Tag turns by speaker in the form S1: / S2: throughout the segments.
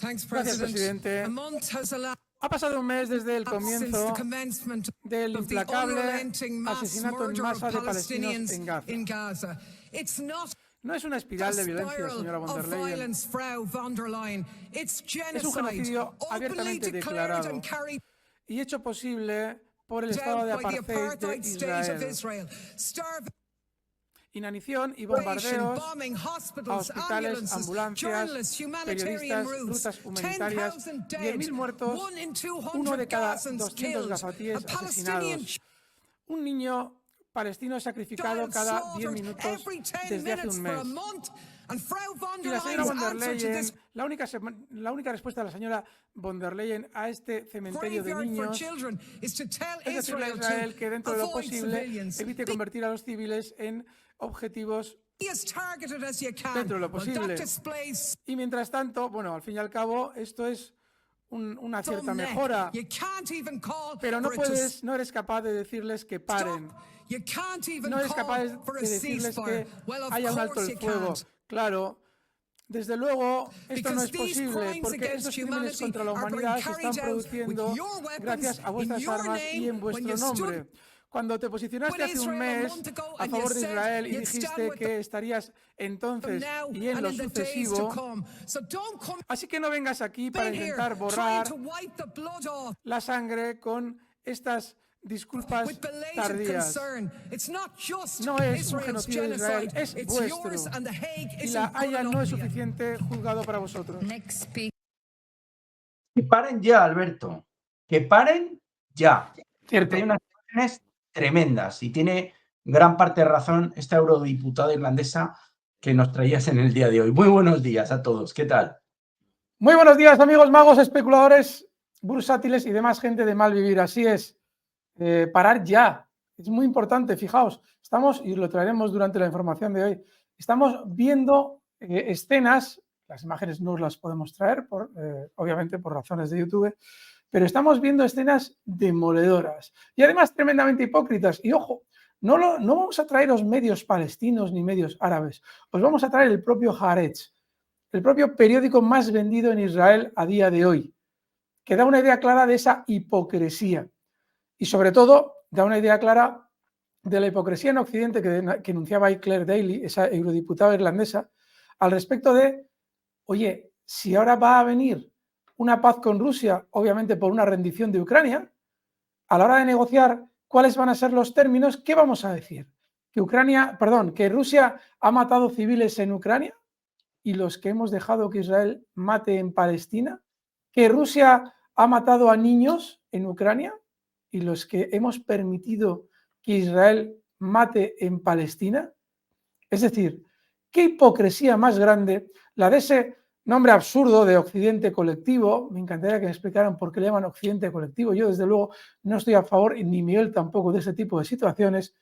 S1: Gracias, presidente. Ha pasado un mes desde el comienzo del implacable asesinato en masa de palestinos en Gaza. No es una espiral de violencia, señora von der Leyen. Es un genocidio abiertamente declarado y hecho posible por el estado de apartheid de Israel. Inanición y bombardeos a hospitales, ambulancias, periodistas, rutas humanitarias, 10.000 muertos, 1 de cada 200 gazatíes asesinados. Un niño palestino es sacrificado cada 10 minutos desde hace un mes. Y la señora von der Leyen, la única respuesta de la señora von der Leyen a este cementerio de niños es decirle a Israel que dentro de lo posible evite convertir a los civiles en objetivos dentro de lo posible. Y mientras tanto, bueno, al fin y al cabo, esto es una cierta mejora, pero no eres capaz de decirles que paren. No eres capaz de decirles que haya un alto el fuego. Claro, desde luego esto no es posible porque estos crímenes contra la humanidad se están produciendo gracias a vuestras armas y en vuestro nombre. Cuando te posicionaste hace un mes a favor de Israel y dijiste que estarías entonces y en lo sucesivo, así que no vengas aquí para intentar borrar la sangre con estas disculpas tardías. No es un genocidio de Israel, es vuestro. Y la Haya no es suficiente juzgado para vosotros.
S2: Que paren ya, Alberto. Que paren ya.
S1: Cierto.
S2: Hay unas imágenes tremendas y tiene gran parte de razón esta eurodiputada irlandesa que nos traías en el día de hoy. Muy buenos días a todos. ¿Qué tal?
S1: Muy buenos días, amigos magos, especuladores, bursátiles y demás gente de mal vivir. Así es. Parar ya, es muy importante, fijaos, estamos, y lo traeremos durante la información de hoy, estamos viendo escenas, las imágenes no las podemos traer, obviamente por razones de YouTube, pero estamos viendo escenas demoledoras y además tremendamente hipócritas. Y ojo, no vamos a traer los medios palestinos ni medios árabes, os vamos a traer el propio Haaretz, el propio periódico más vendido en Israel a día de hoy, que da una idea clara de esa hipocresía. Y sobre todo, da una idea clara de la hipocresía en Occidente que enunciaba ahí Claire Daly, esa eurodiputada irlandesa, al respecto de, oye, si ahora va a venir una paz con Rusia, obviamente por una rendición de Ucrania, a la hora de negociar cuáles van a ser los términos, ¿qué vamos a decir? Que Rusia ha matado civiles en Ucrania y los que hemos dejado que Israel mate en Palestina, que Rusia ha matado a niños en Ucrania y los que hemos permitido que Israel mate en Palestina. Es decir, qué hipocresía más grande la de ese nombre absurdo de Occidente colectivo. Me encantaría que me explicaran por qué le llaman Occidente colectivo. Yo, desde luego, no estoy a favor, ni Miguel tampoco, de ese tipo de situaciones,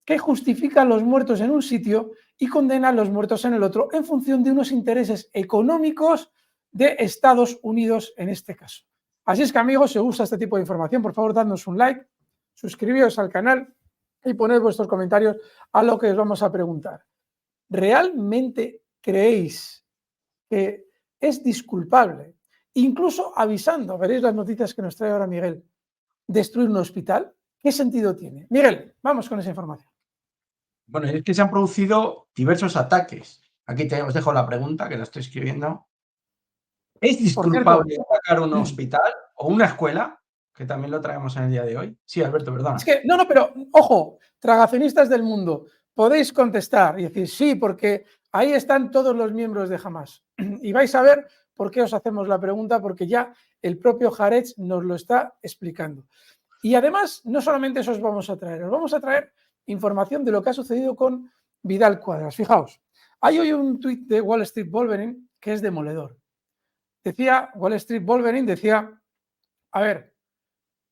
S1: que justifica los muertos en un sitio y condena a los muertos en el otro en función de unos intereses económicos de Estados Unidos en este caso. Así es que, amigos, si os gusta este tipo de información, por favor, dadnos un like, suscribíos al canal y poned vuestros comentarios a lo que os vamos a preguntar. ¿Realmente creéis que es disculpable, incluso avisando, veréis las noticias que nos trae ahora Miguel, destruir un hospital? ¿Qué sentido tiene? Miguel, vamos con esa información.
S2: Bueno, es que se han producido diversos ataques. Aquí os dejo la pregunta, que la estoy escribiendo. ¿Es disculpable atacar un hospital o una escuela? Que también lo traemos en el día de hoy. Sí, Alberto, perdona.
S1: Es que, pero ojo, tragacionistas del mundo, podéis contestar y decir sí, porque ahí están todos los miembros de Hamas. Y vais a ver por qué os hacemos la pregunta, porque ya el propio Haaretz nos lo está explicando. Y además, no solamente eso os vamos a traer información de lo que ha sucedido con Vidal Quadras. Fijaos, hay hoy un tuit de Wall Street Wolverine que es demoledor. Wall Street Wolverine decía, a ver,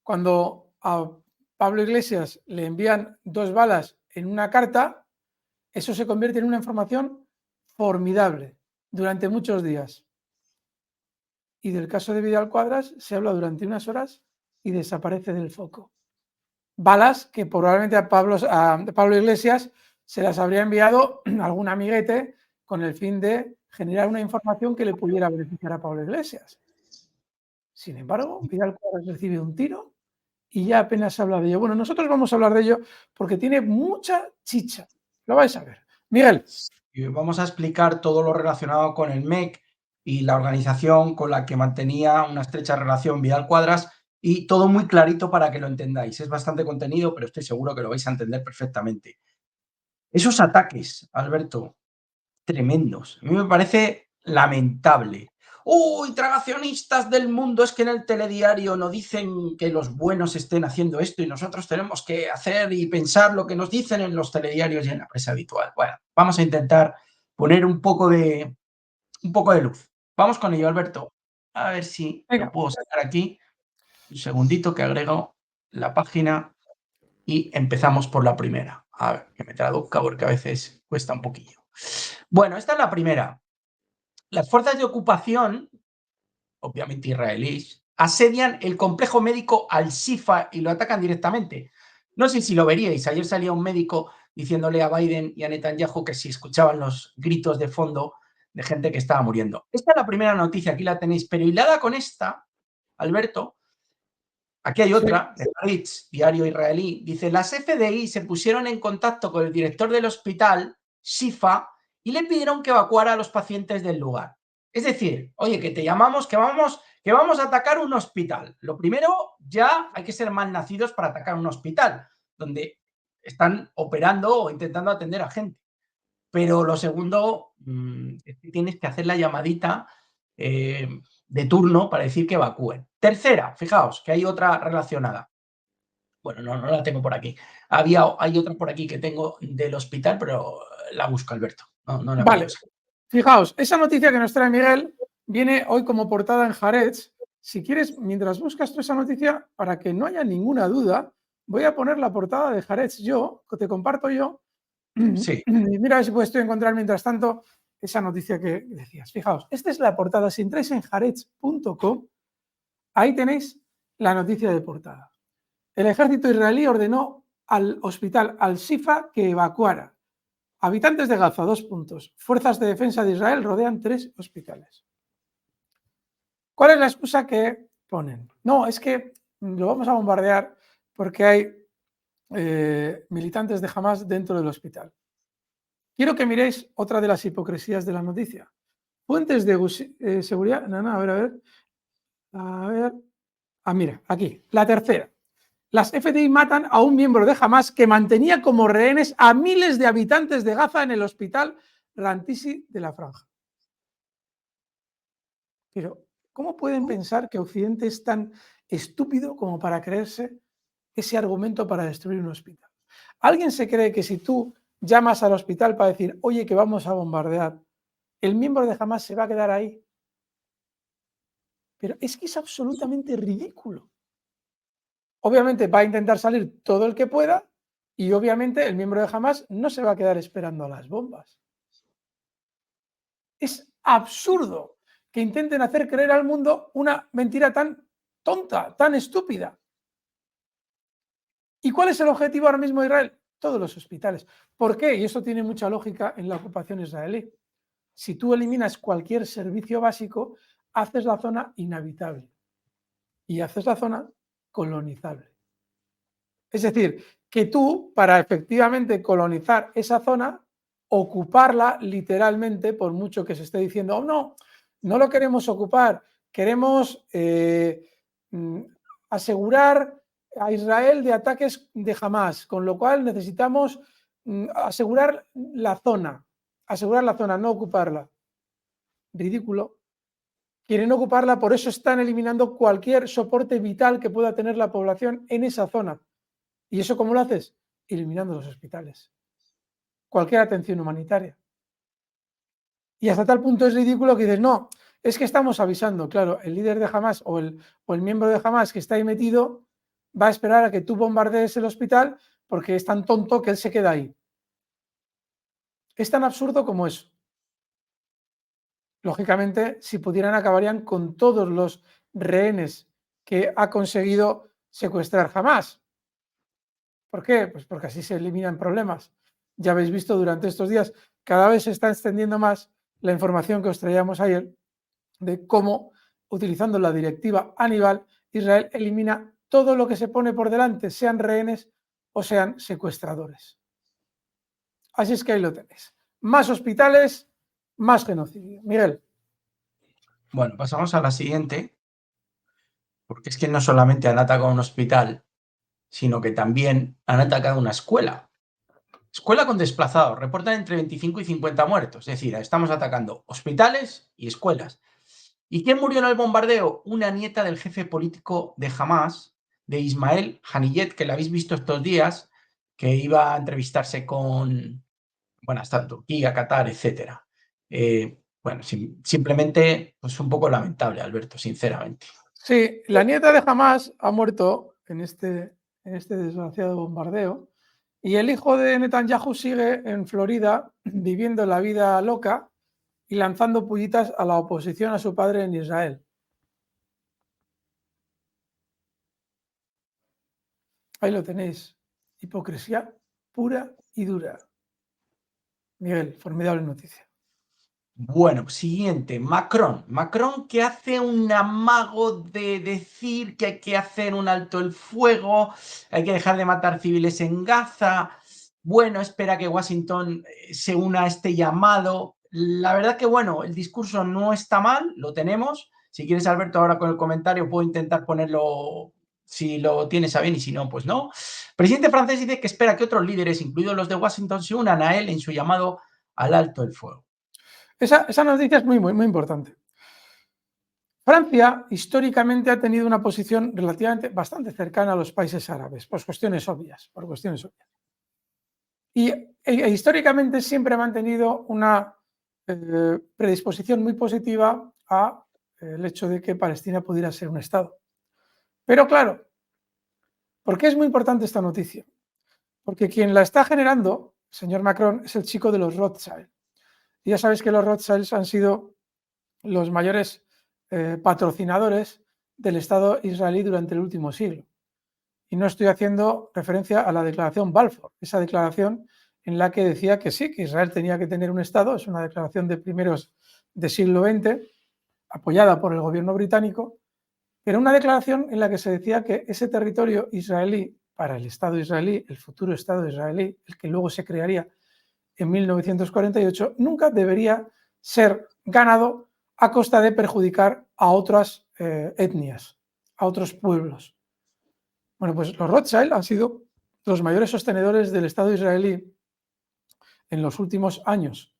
S1: cuando a Pablo Iglesias le envían 2 balas en una carta, eso se convierte en una información formidable durante muchos días. Y del caso de Vidal Quadras se habla durante unas horas y desaparece del foco. Balas que probablemente a Pablo Iglesias se las habría enviado algún amiguete con el fin de generar una información que le pudiera beneficiar a Pablo Iglesias. Sin embargo, Vidal Cuadras recibe un tiro y ya apenas habla de ello. Bueno, nosotros vamos a hablar de ello porque tiene mucha chicha. Lo vais a ver. Miguel.
S2: Y vamos a explicar todo lo relacionado con el MEC y la organización con la que mantenía una estrecha relación Vidal Cuadras, y todo muy clarito para que lo entendáis. Es bastante contenido, pero estoy seguro que lo vais a entender perfectamente. Esos ataques, Alberto, tremendos. A mí me parece lamentable. ¡Uy, tragacionistas del mundo! Es que en el telediario no dicen que los buenos estén haciendo esto y nosotros tenemos que hacer y pensar lo que nos dicen en los telediarios y en la prensa habitual. Bueno, vamos a intentar poner un poco de luz. Vamos con ello, Alberto. A ver si lo puedo sacar aquí. Un segundito que agrego la página y empezamos por la primera. A ver, que me traduzca porque a veces cuesta un poquillo. Bueno, esta es la primera. Las fuerzas de ocupación, obviamente israelíes, asedian el complejo médico Al-Shifa y lo atacan directamente. No sé si lo veríais. Ayer salía un médico diciéndole a Biden y a Netanyahu que si escuchaban los gritos de fondo de gente que estaba muriendo. Esta es la primera noticia, aquí la tenéis, pero hilada con esta, Alberto, aquí hay otra, de Haaretz, diario israelí, dice: las FDI se pusieron en contacto con el director del hospital, Shifa, y le pidieron que evacuara a los pacientes del lugar. Es decir, oye, que te llamamos, que vamos a atacar un hospital. Lo primero, ya hay que ser mal nacidos para atacar un hospital, donde están operando o intentando atender a gente. Pero lo segundo, es que tienes que hacer la llamadita de turno para decir que evacúen. Tercera, fijaos que hay otra relacionada. Bueno, no la tengo por aquí. Hay otra por aquí que tengo del hospital, pero la busco, Alberto. No la
S1: Vale,
S2: pienso.
S1: fijaos, esa noticia que nos trae Miguel viene hoy como portada en Haaretz. Si quieres, mientras buscas tú esa noticia, para que no haya ninguna duda, voy a poner la portada de Haaretz yo, que te comparto yo.
S2: Sí.
S1: Y mira a ver si puedes tú encontrar mientras tanto esa noticia que decías. Fijaos, esta es la portada. Si entráis en haaretz.com, ahí tenéis la noticia de portada. El ejército israelí ordenó al hospital Al-Shifa que evacuara. Habitantes de Gaza, 2 puntos. Fuerzas de defensa de Israel rodean 3 hospitales. ¿Cuál es la excusa que ponen? No, es que lo vamos a bombardear porque hay militantes de Hamas dentro del hospital. Quiero que miréis otra de las hipocresías de la noticia. Fuentes de seguridad. No, a ver. Mira, aquí. La tercera. Las FDI matan a un miembro de Hamas que mantenía como rehenes a miles de habitantes de Gaza en el hospital Rantisi de la Franja. Pero, ¿cómo pueden pensar que Occidente es tan estúpido como para creerse ese argumento para destruir un hospital? ¿Alguien se cree que si tú llamas al hospital para decir, oye, que vamos a bombardear, el miembro de Hamas se va a quedar ahí? Pero es que es absolutamente ridículo. Obviamente va a intentar salir todo el que pueda y obviamente el miembro de Hamas no se va a quedar esperando a las bombas. Es absurdo que intenten hacer creer al mundo una mentira tan tonta, tan estúpida. ¿Y cuál es el objetivo ahora mismo de Israel? Todos los hospitales. ¿Por qué? Y esto tiene mucha lógica en la ocupación israelí. Si tú eliminas cualquier servicio básico, haces la zona inhabitable y haces la zona colonizable. Es decir, que tú, para efectivamente colonizar esa zona, ocuparla literalmente, por mucho que se esté diciendo, oh, no lo queremos ocupar, queremos asegurar a Israel de ataques de Hamas, con lo cual necesitamos asegurar la zona, no ocuparla. Ridículo. Quieren ocuparla, por eso están eliminando cualquier soporte vital que pueda tener la población en esa zona. ¿Y eso cómo lo haces? Eliminando los hospitales. Cualquier atención humanitaria. Y hasta tal punto es ridículo que dices, no, es que estamos avisando. Claro, el líder de Hamas o el miembro de Hamas que está ahí metido va a esperar a que tú bombardees el hospital porque es tan tonto que él se queda ahí. Es tan absurdo como eso. Lógicamente, si pudieran, acabarían con todos los rehenes que ha conseguido secuestrar Hamas. ¿Por qué? Pues porque así se eliminan problemas. Ya habéis visto durante estos días, cada vez se está extendiendo más la información que os traíamos ayer de cómo, utilizando la directiva Aníbal, Israel elimina todo lo que se pone por delante, sean rehenes o sean secuestradores. Así es que ahí lo tenéis. Más hospitales, más genocidio. Miguel.
S2: Bueno, pasamos a la siguiente, porque es que no solamente han atacado un hospital, sino que también han atacado una escuela. Escuela con desplazados, reportan entre 25 y 50 muertos. Es decir, estamos atacando hospitales y escuelas. ¿Y quién murió en el bombardeo? Una nieta del jefe político de Hamas, de Ismael Haniyeh, que la habéis visto estos días, que iba a entrevistarse con, bueno, hasta Turquía, Qatar, etc. Bueno, simplemente, pues un poco lamentable, Alberto, sinceramente.
S1: Sí, la nieta de Hamas ha muerto en este desgraciado bombardeo y el hijo de Netanyahu sigue en Florida viviendo la vida loca y lanzando pullitas a la oposición a su padre en Israel. Ahí lo tenéis. Hipocresía pura y dura. Miguel, formidable noticia.
S2: Bueno, siguiente, Macron. Macron que hace un amago de decir que hay que hacer un alto el fuego, hay que dejar de matar civiles en Gaza. Bueno, espera que Washington se una a este llamado. La verdad que, bueno, el discurso no está mal, lo tenemos. Si quieres, Alberto, ahora con el comentario puedo intentar ponerlo si lo tienes a bien y si no, pues no. El presidente francés dice que espera que otros líderes, incluidos los de Washington, se unan a él en su llamado al alto el fuego.
S1: Esa noticia es muy importante. Francia históricamente ha tenido una posición relativamente bastante cercana a los países árabes, por cuestiones obvias. Y históricamente siempre ha mantenido una predisposición muy positiva al hecho de que Palestina pudiera ser un Estado. Pero claro, ¿por qué es muy importante esta noticia? Porque quien la está generando, el señor Macron, es el chico de los Rothschild. Y ya sabéis que los Rothschilds han sido los mayores patrocinadores del Estado israelí durante el último siglo. Y no estoy haciendo referencia a la declaración Balfour, esa declaración en la que decía que sí, que Israel tenía que tener un Estado, es una declaración de primeros del siglo XX, apoyada por el gobierno británico, pero una declaración en la que se decía que ese territorio israelí, para el Estado israelí, el futuro Estado israelí, el que luego se crearía en 1948, nunca debería ser ganado a costa de perjudicar a otras etnias, a otros pueblos. Bueno, pues los Rothschild han sido los mayores sostenedores del Estado israelí en los últimos años.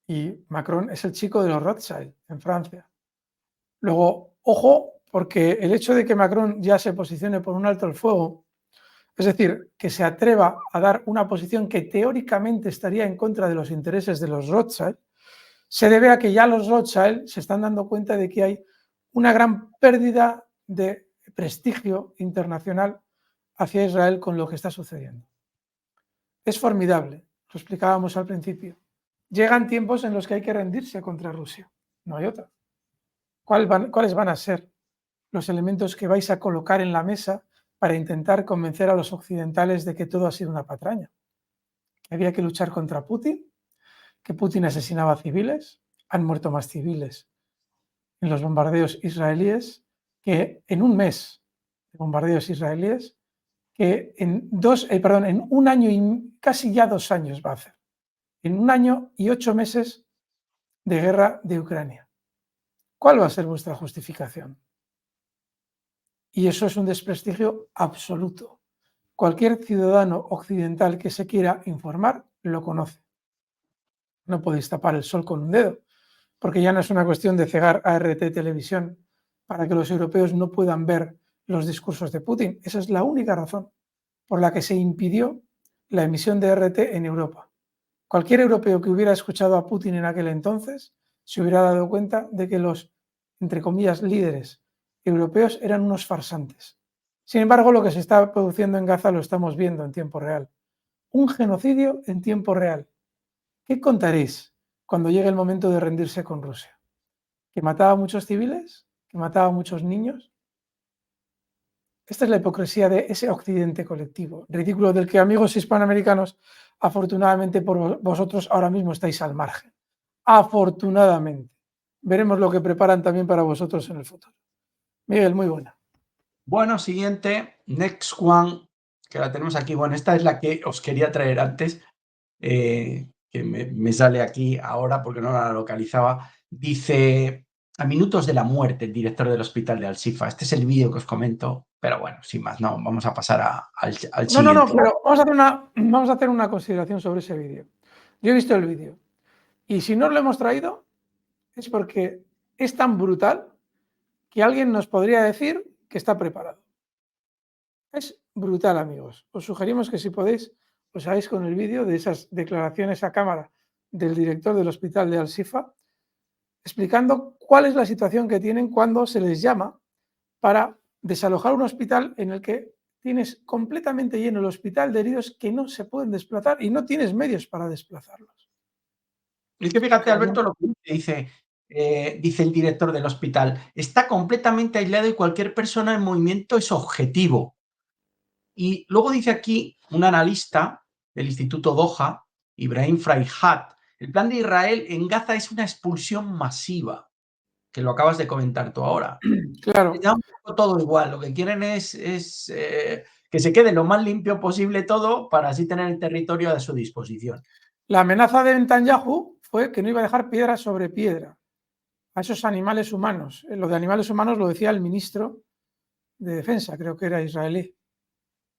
S1: Y Macron es el chico de los Rothschild en Francia. Luego, ojo, porque el hecho de que Macron ya se posicione por un alto el fuego, es decir, que se atreva a dar una posición que teóricamente estaría en contra de los intereses de los Rothschild, se debe a que ya los Rothschild se están dando cuenta de que hay una gran pérdida de prestigio internacional hacia Israel con lo que está sucediendo. Es formidable, lo explicábamos al principio. Llegan tiempos en los que hay que rendirse contra Rusia, no hay otra. ¿Cuáles van a ser los elementos que vais a colocar en la mesa para intentar convencer a los occidentales de que todo ha sido una patraña? Que había que luchar contra Putin, que Putin asesinaba a civiles, han muerto más civiles en los bombardeos israelíes que en un mes de bombardeos israelíes, que en un año y casi ya 2 años va a hacer, en 1 año y 8 meses de guerra de Ucrania. ¿Cuál va a ser vuestra justificación? Y eso es un desprestigio absoluto. Cualquier ciudadano occidental que se quiera informar lo conoce. No podéis tapar el sol con un dedo, porque ya no es una cuestión de cegar a RT Televisión para que los europeos no puedan ver los discursos de Putin. Esa es la única razón por la que se impidió la emisión de RT en Europa. Cualquier europeo que hubiera escuchado a Putin en aquel entonces se hubiera dado cuenta de que los, entre comillas, líderes europeos eran unos farsantes. Sin embargo, lo que se está produciendo en Gaza lo estamos viendo en tiempo real. Un genocidio en tiempo real. ¿Qué contaréis cuando llegue el momento de rendirse con Rusia? ¿Que mataba a muchos civiles? ¿Que mataba a muchos niños? Esta es la hipocresía de ese occidente colectivo, ridículo del que, amigos hispanoamericanos, afortunadamente por vosotros ahora mismo estáis al margen. afortunadamente. Veremos lo que preparan también para vosotros en el futuro. Miguel, muy buena.
S2: Bueno, siguiente, next one, que la tenemos aquí. Bueno, esta es la que os quería traer antes, que me sale aquí ahora porque no la localizaba. Dice, a minutos de la muerte, el director del hospital de Al-Shifa. Este es el vídeo que os comento, pero bueno, sin más, no, vamos a pasar al siguiente.
S1: No, pero vamos a hacer una consideración sobre ese vídeo. Yo he visto el vídeo y si no lo hemos traído es porque es tan brutal que alguien nos podría decir que está preparado. Es brutal, amigos. Os sugerimos que si podéis, os hagáis con el vídeo de esas declaraciones a cámara del director del hospital de Al-Shifa, explicando cuál es la situación que tienen cuando se les llama para desalojar un hospital en el que tienes completamente lleno el hospital de heridos que no se pueden desplazar y no tienes medios para desplazarlos.
S2: Es que fíjate, Alberto, lo que dice el director del hospital. Está completamente aislado y cualquier persona en movimiento es objetivo. Y luego dice aquí un analista del Instituto Doha, Ibrahim Fraihat, el plan de Israel en Gaza es una expulsión masiva, que lo acabas de comentar tú ahora.
S1: Claro.
S2: Ya un poco todo igual, lo que quieren es que se quede lo más limpio posible todo para así tener el territorio a su disposición.
S1: La amenaza de Netanyahu fue que no iba a dejar piedra sobre piedra a esos animales humanos. Lo de animales humanos lo decía el ministro de Defensa, creo que era israelí.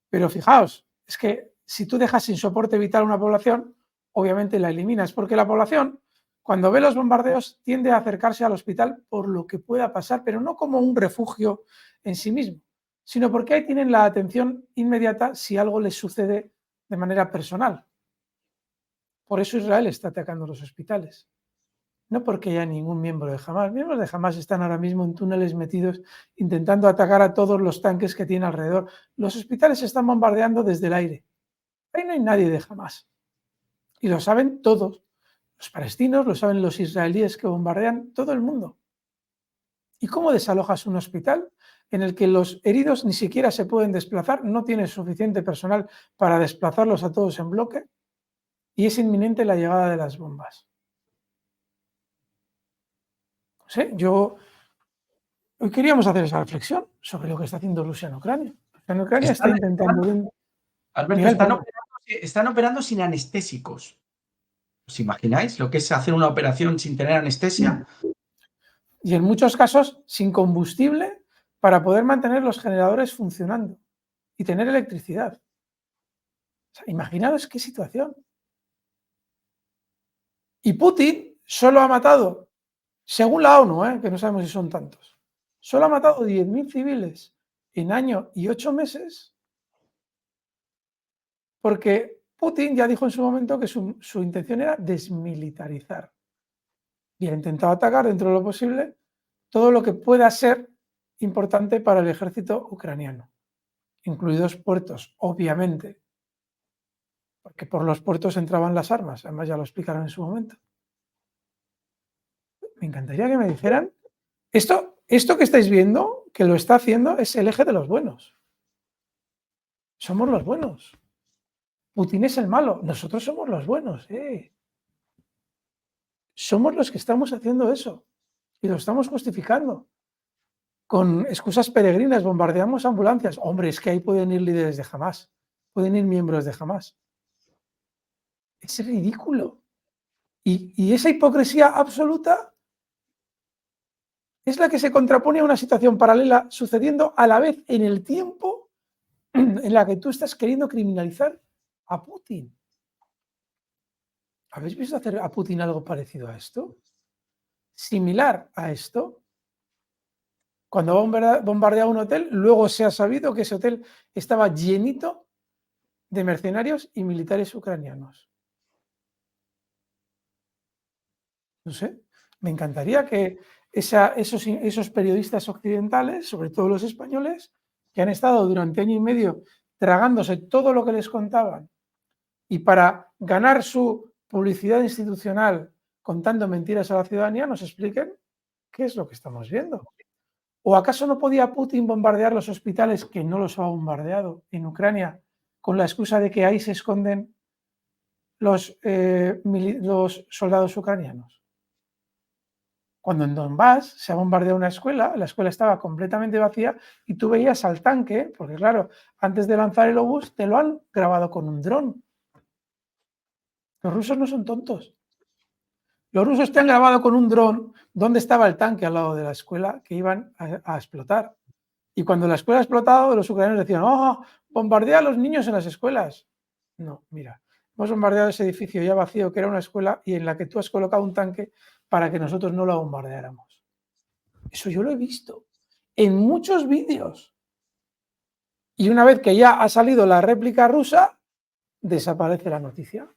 S1: Pero fijaos, es que si tú dejas sin soporte vital a una población, obviamente la eliminas, porque la población, cuando ve los bombardeos, tiende a acercarse al hospital por lo que pueda pasar, pero no como un refugio en sí mismo, sino porque ahí tienen la atención inmediata si algo les sucede de manera personal. Por eso Israel está atacando los hospitales. No porque haya ningún miembro de Hamas. Miembros de Hamas están ahora mismo en túneles metidos intentando atacar a todos los tanques que tiene alrededor. Los hospitales se están bombardeando desde el aire. Ahí no hay nadie de Hamas. Y lo saben todos. Los palestinos, lo saben los israelíes que bombardean, todo el mundo. ¿Y cómo desalojas un hospital en el que los heridos ni siquiera se pueden desplazar? No tienes suficiente personal para desplazarlos a todos en bloque y es inminente la llegada de las bombas. No sé, hoy queríamos hacer esa reflexión sobre lo que está haciendo Rusia en Ucrania. En Ucrania está intentando...
S2: Alberto, están operando sin anestésicos. ¿Os imagináis lo que es hacer una operación sin tener anestesia?
S1: Y en muchos casos sin combustible para poder mantener los generadores funcionando y tener electricidad. O sea, imaginaros qué situación. Y Putin solo ha matado, según la ONU, que no sabemos si son tantos, solo ha matado 10.000 civiles en año y 8 meses porque Putin ya dijo en su momento que su intención era desmilitarizar y ha intentado atacar dentro de lo posible todo lo que pueda ser importante para el ejército ucraniano, incluidos puertos, obviamente, porque por los puertos entraban las armas, además ya lo explicaron en su momento. Me encantaría que me dijeran, esto que estáis viendo, que lo está haciendo, es el eje de los buenos. Somos los buenos. Putin es el malo, nosotros somos los buenos. Somos los que estamos haciendo eso y lo estamos justificando. Con excusas peregrinas bombardeamos ambulancias. Hombre, es que ahí pueden ir líderes de Hamas, pueden ir miembros de Hamas. Es ridículo. Y esa hipocresía absoluta es la que se contrapone a una situación paralela sucediendo a la vez en el tiempo en la que tú estás queriendo criminalizar a Putin. ¿Habéis visto hacer a Putin algo parecido a esto? Similar a esto. Cuando bombardea un hotel, luego se ha sabido que ese hotel estaba llenito de mercenarios y militares ucranianos. No sé, me encantaría que esos periodistas occidentales, sobre todo los españoles, que han estado durante año y medio tragándose todo lo que les contaban y para ganar su publicidad institucional contando mentiras a la ciudadanía, nos expliquen qué es lo que estamos viendo. ¿O acaso no podía Putin bombardear los hospitales, que no los ha bombardeado en Ucrania, con la excusa de que ahí se esconden los soldados ucranianos? Cuando en Donbass se ha bombardeado una escuela, la escuela estaba completamente vacía y tú veías al tanque, porque claro, antes de lanzar el obús te lo han grabado con un dron. Los rusos no son tontos. Los rusos te han grabado con un dron dónde estaba el tanque al lado de la escuela que iban a explotar. Y cuando la escuela ha explotado, los ucranianos decían, ¡oh, bombardea a los niños en las escuelas! No, mira, hemos bombardeado ese edificio ya vacío que era una escuela y en la que tú has colocado un tanque para que nosotros no lo bombardeáramos. Eso yo lo he visto en muchos vídeos. Y una vez que ya ha salido la réplica rusa, desaparece la noticia,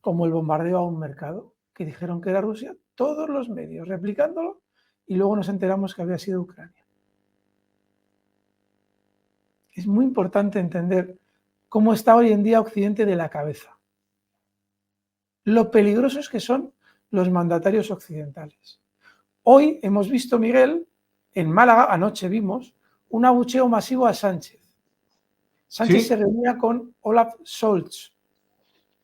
S1: como el bombardeo a un mercado, que dijeron que era Rusia, todos los medios replicándolo, y luego nos enteramos que había sido Ucrania. Es muy importante entender cómo está hoy en día Occidente de la cabeza. Lo peligrosos que son los mandatarios occidentales. Hoy hemos visto, Miguel, en Málaga, anoche vimos, un abucheo masivo a Sánchez. Sánchez se reunía con Olaf Scholz.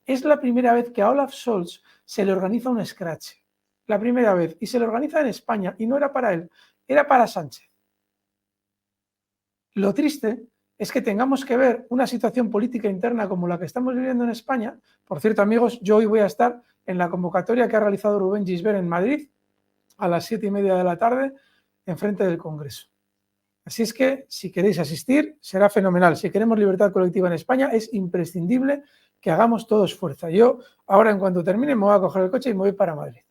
S1: Es la primera vez que a Olaf Scholz se le organiza un scratch. La primera vez. Y se le organiza en España. Y no era para él, era para Sánchez. Lo triste es que tengamos que ver una situación política interna como la que estamos viviendo en España. Por cierto, amigos, yo hoy voy a estar en la convocatoria que ha realizado Rubén Gisbert en Madrid a las 7:30 de la tarde en frente del Congreso. Así es que, si queréis asistir, será fenomenal. Si queremos libertad colectiva en España, es imprescindible que hagamos todos fuerza. Yo, ahora, en cuanto termine, me voy a coger el coche y me voy para Madrid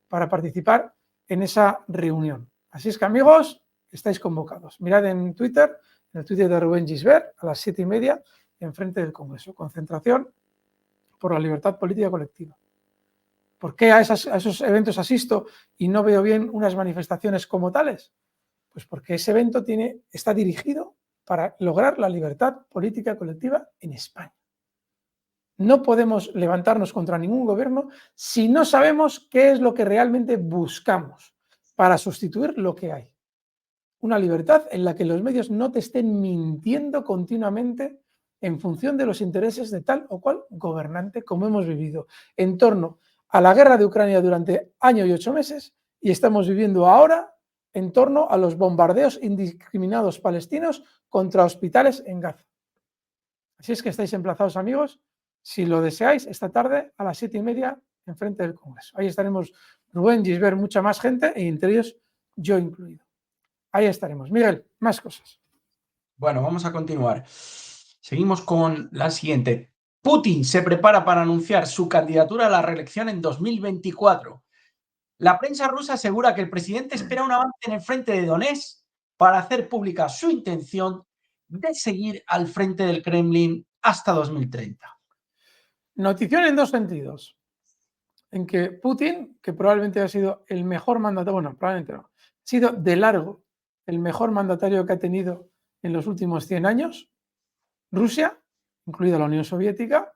S1: para participar en esa reunión. Así es que, amigos, estáis convocados. Mirad en Twitter, en el Twitter de Rubén Gisbert, a las 7:30, en frente del Congreso. Concentración por la libertad política colectiva. ¿Por qué a esos eventos asisto y no veo bien unas manifestaciones como tales? Pues porque ese evento está dirigido para lograr la libertad política colectiva en España. No podemos levantarnos contra ningún gobierno si no sabemos qué es lo que realmente buscamos para sustituir lo que hay. Una libertad en la que los medios no te estén mintiendo continuamente en función de los intereses de tal o cual gobernante, como hemos vivido en torno a la guerra de Ucrania durante año y 8 meses, y estamos viviendo ahora en torno a los bombardeos indiscriminados palestinos contra hospitales en Gaza. Así es que estáis emplazados, amigos, si lo deseáis, esta tarde a las 7:30 en frente del Congreso. Ahí estaremos Rubén, Gisbert, mucha más gente, e entre ellos yo incluido. Ahí estaremos. Miguel, más cosas.
S2: Bueno, vamos a continuar. Seguimos con la siguiente. Putin se prepara para anunciar su candidatura a la reelección en 2024. La prensa rusa asegura que el presidente espera un avance en el frente de Donetsk para hacer pública su intención de seguir al frente del Kremlin hasta 2030.
S1: Notición en dos sentidos. En que Putin, que probablemente ha sido el mejor mandatario, bueno, probablemente no, ha sido de largo el mejor mandatario que ha tenido en los últimos 100 años, Rusia, incluida la Unión Soviética,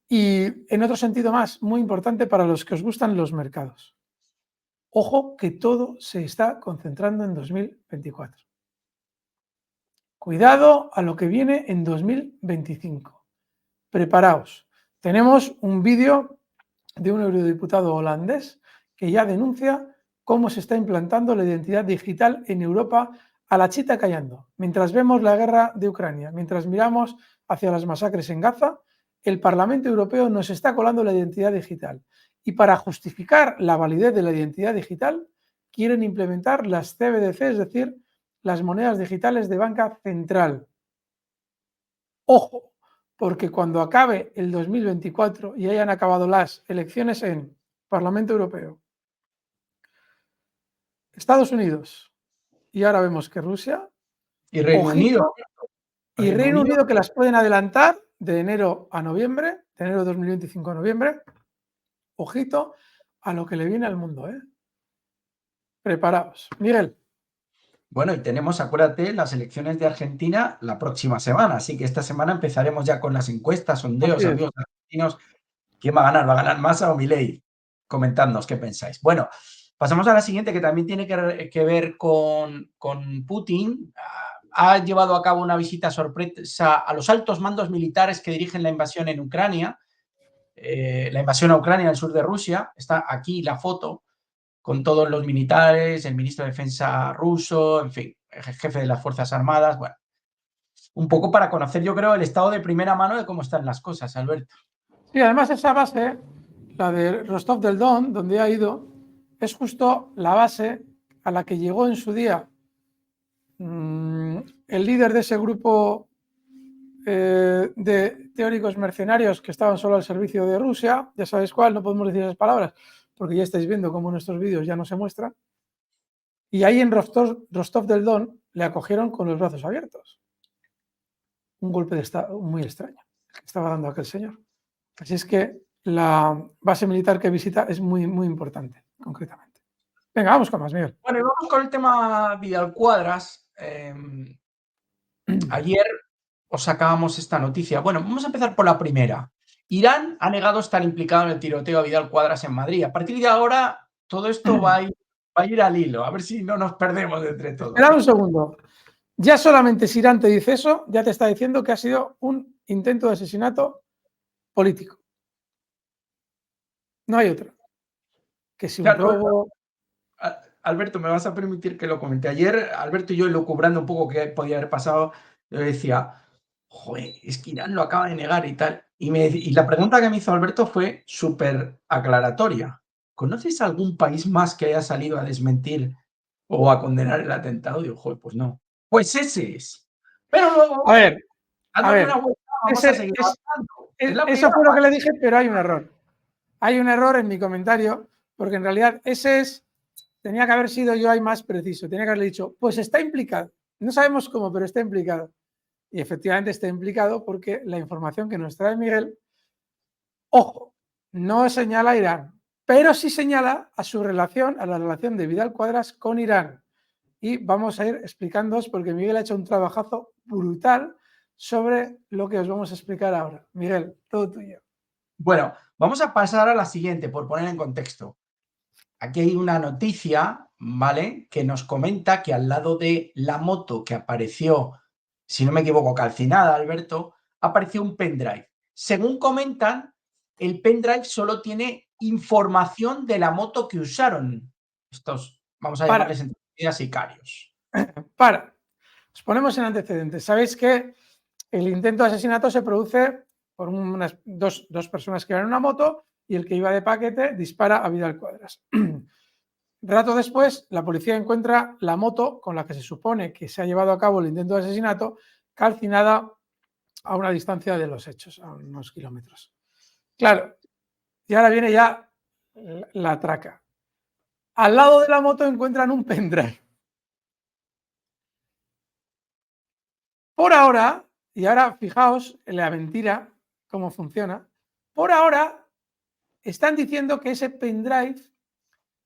S1: y en otro sentido más, muy importante para los que os gustan los mercados. Ojo que todo se está concentrando en 2024. Cuidado a lo que viene en 2025. Preparaos. Tenemos un vídeo de un eurodiputado holandés que ya denuncia cómo se está implantando la identidad digital en Europa a la chita callando. Mientras vemos la guerra de Ucrania, mientras miramos hacia las masacres en Gaza, el Parlamento Europeo nos está colando la identidad digital. Y para justificar la validez de la identidad digital, quieren implementar las CBDC, es decir, las monedas digitales de banca central. Ojo, porque cuando acabe el 2024 y hayan acabado las elecciones en Parlamento Europeo, Estados Unidos, y ahora vemos que Rusia,
S2: y Reino Unido,
S1: y Reino Unido, que las pueden adelantar de enero a noviembre, de enero de 2025 a noviembre, ojito a lo que le viene al mundo, ¿eh? Preparaos. Miguel.
S2: Bueno, y tenemos, acuérdate, las elecciones de Argentina la próxima semana, así que esta semana empezaremos ya con las encuestas, sondeos, amigos argentinos. ¿Quién va a ganar? ¿Va a ganar Massa o Milei? Comentadnos qué pensáis. Bueno, pasamos a la siguiente, que también tiene que ver con Putin. Ha llevado a cabo una visita sorpresa a los altos mandos militares que dirigen la invasión en Ucrania, la invasión a Ucrania, al sur de Rusia. Está aquí la foto. con todos los militares, el ministro de Defensa ruso, en fin, el jefe de las Fuerzas Armadas, bueno, un poco para conocer, yo creo, el estado de primera mano de cómo están las cosas, Alberto.
S1: Sí, además esa base, la de Rostov del Don, donde ha ido, es justo la base a la que llegó en su día el líder de ese grupo de teóricos mercenarios que estaban solo al servicio de Rusia, ya sabéis cuál, no podemos decir esas palabras, porque ya estáis viendo cómo en estos vídeos ya no se muestra. Y ahí en Rostov del Don le acogieron con los brazos abiertos. Un golpe de estado muy extraño que estaba dando aquel señor. Así es que la base militar que visita es muy, muy importante, concretamente. Venga, vamos con más, Miguel.
S2: Bueno, y vamos con el tema Vidal Cuadras. Ayer os sacábamos esta noticia. Bueno, vamos a empezar por la primera. Irán ha negado estar implicado en el tiroteo a Vidal Cuadras en Madrid. A partir de ahora, todo esto va a ir al hilo. A ver si no nos perdemos entre todos.
S1: Espera un segundo. Ya solamente si Irán te dice eso, ya te está diciendo que ha sido un intento de asesinato político. No hay otra. Que si un robo...
S2: Alberto, me vas a permitir que lo comente. Ayer, Alberto y yo, elucubrando un poco qué podía haber pasado, yo decía, joder, es que Irán lo acaba de negar y tal. Y la pregunta que me hizo Alberto fue súper aclaratoria. ¿Conoces algún país más que haya salido a desmentir o a condenar el atentado? Digo, joder, pues no. Pues ese es. Pero luego,
S1: A ver,
S2: dándole una vuelta, vamos a seguir avanzando.
S1: Eso fue lo que le dije, pero hay un error. Hay un error en mi comentario, porque en realidad tenía que haber sido yo ahí más preciso. Tenía que haberle dicho, pues está implicado. No sabemos cómo, pero está implicado. Y efectivamente está implicado porque la información que nos trae Miguel, ojo, no señala a Irán, pero sí señala a su relación, a la relación de Vidal Cuadras con Irán. Y vamos a ir explicándoos porque Miguel ha hecho un trabajazo brutal sobre lo que os vamos a explicar ahora. Miguel, todo tuyo.
S2: Bueno, vamos a pasar a la siguiente, por poner en contexto. Aquí hay una noticia, ¿vale?, que nos comenta que al lado de la moto que apareció, si no me equivoco, calcinada, Alberto, apareció un pendrive. Según comentan, el pendrive solo tiene información de la moto que usaron estos, vamos a llamarles entre comillas, sicarios.
S1: Os ponemos en antecedentes. Sabéis que el intento de asesinato se produce por dos personas que iban en una moto y el que iba de paquete dispara a Vidal Cuadras. Rato después, la policía encuentra la moto con la que se supone que se ha llevado a cabo el intento de asesinato calcinada a una distancia de los hechos, a unos kilómetros. Claro, y ahora viene ya la traca. Al lado de la moto encuentran un pendrive. Por ahora, y ahora fijaos en la mentira, cómo funciona, por ahora están diciendo que ese pendrive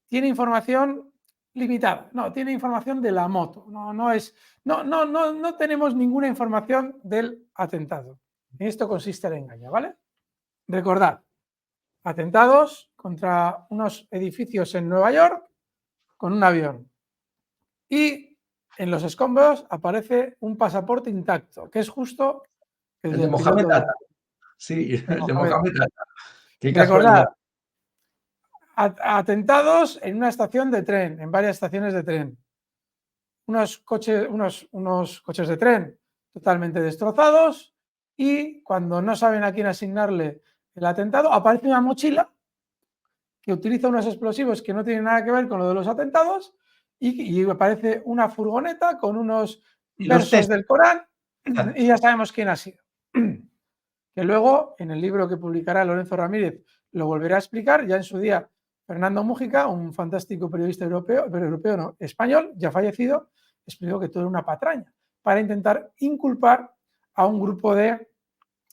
S1: tiene información limitada, no, tiene información de la moto, no tenemos ninguna información del atentado. En esto consiste el engaño, ¿vale? Recordad, atentados contra unos edificios en Nueva York con un avión. Y en los escombros aparece un pasaporte intacto, que es justo
S2: el de Mohamed Atta. Sí, el de Mohamed Atta. Qué
S1: recordad,
S2: casualidad.
S1: atentados en una estación de tren, en varias estaciones de tren. Unos coches de tren totalmente destrozados y cuando no saben a quién asignarle el atentado, aparece una mochila que utiliza unos explosivos que no tienen nada que ver con lo de los atentados y aparece una furgoneta con unos versos del Corán y ya sabemos quién ha sido. Que luego, en el libro que publicará Lorenzo Ramírez, lo volverá a explicar. Ya en su día, Fernando Mújica, un fantástico periodista español, ya fallecido, explicó que todo era una patraña para intentar inculpar a un grupo de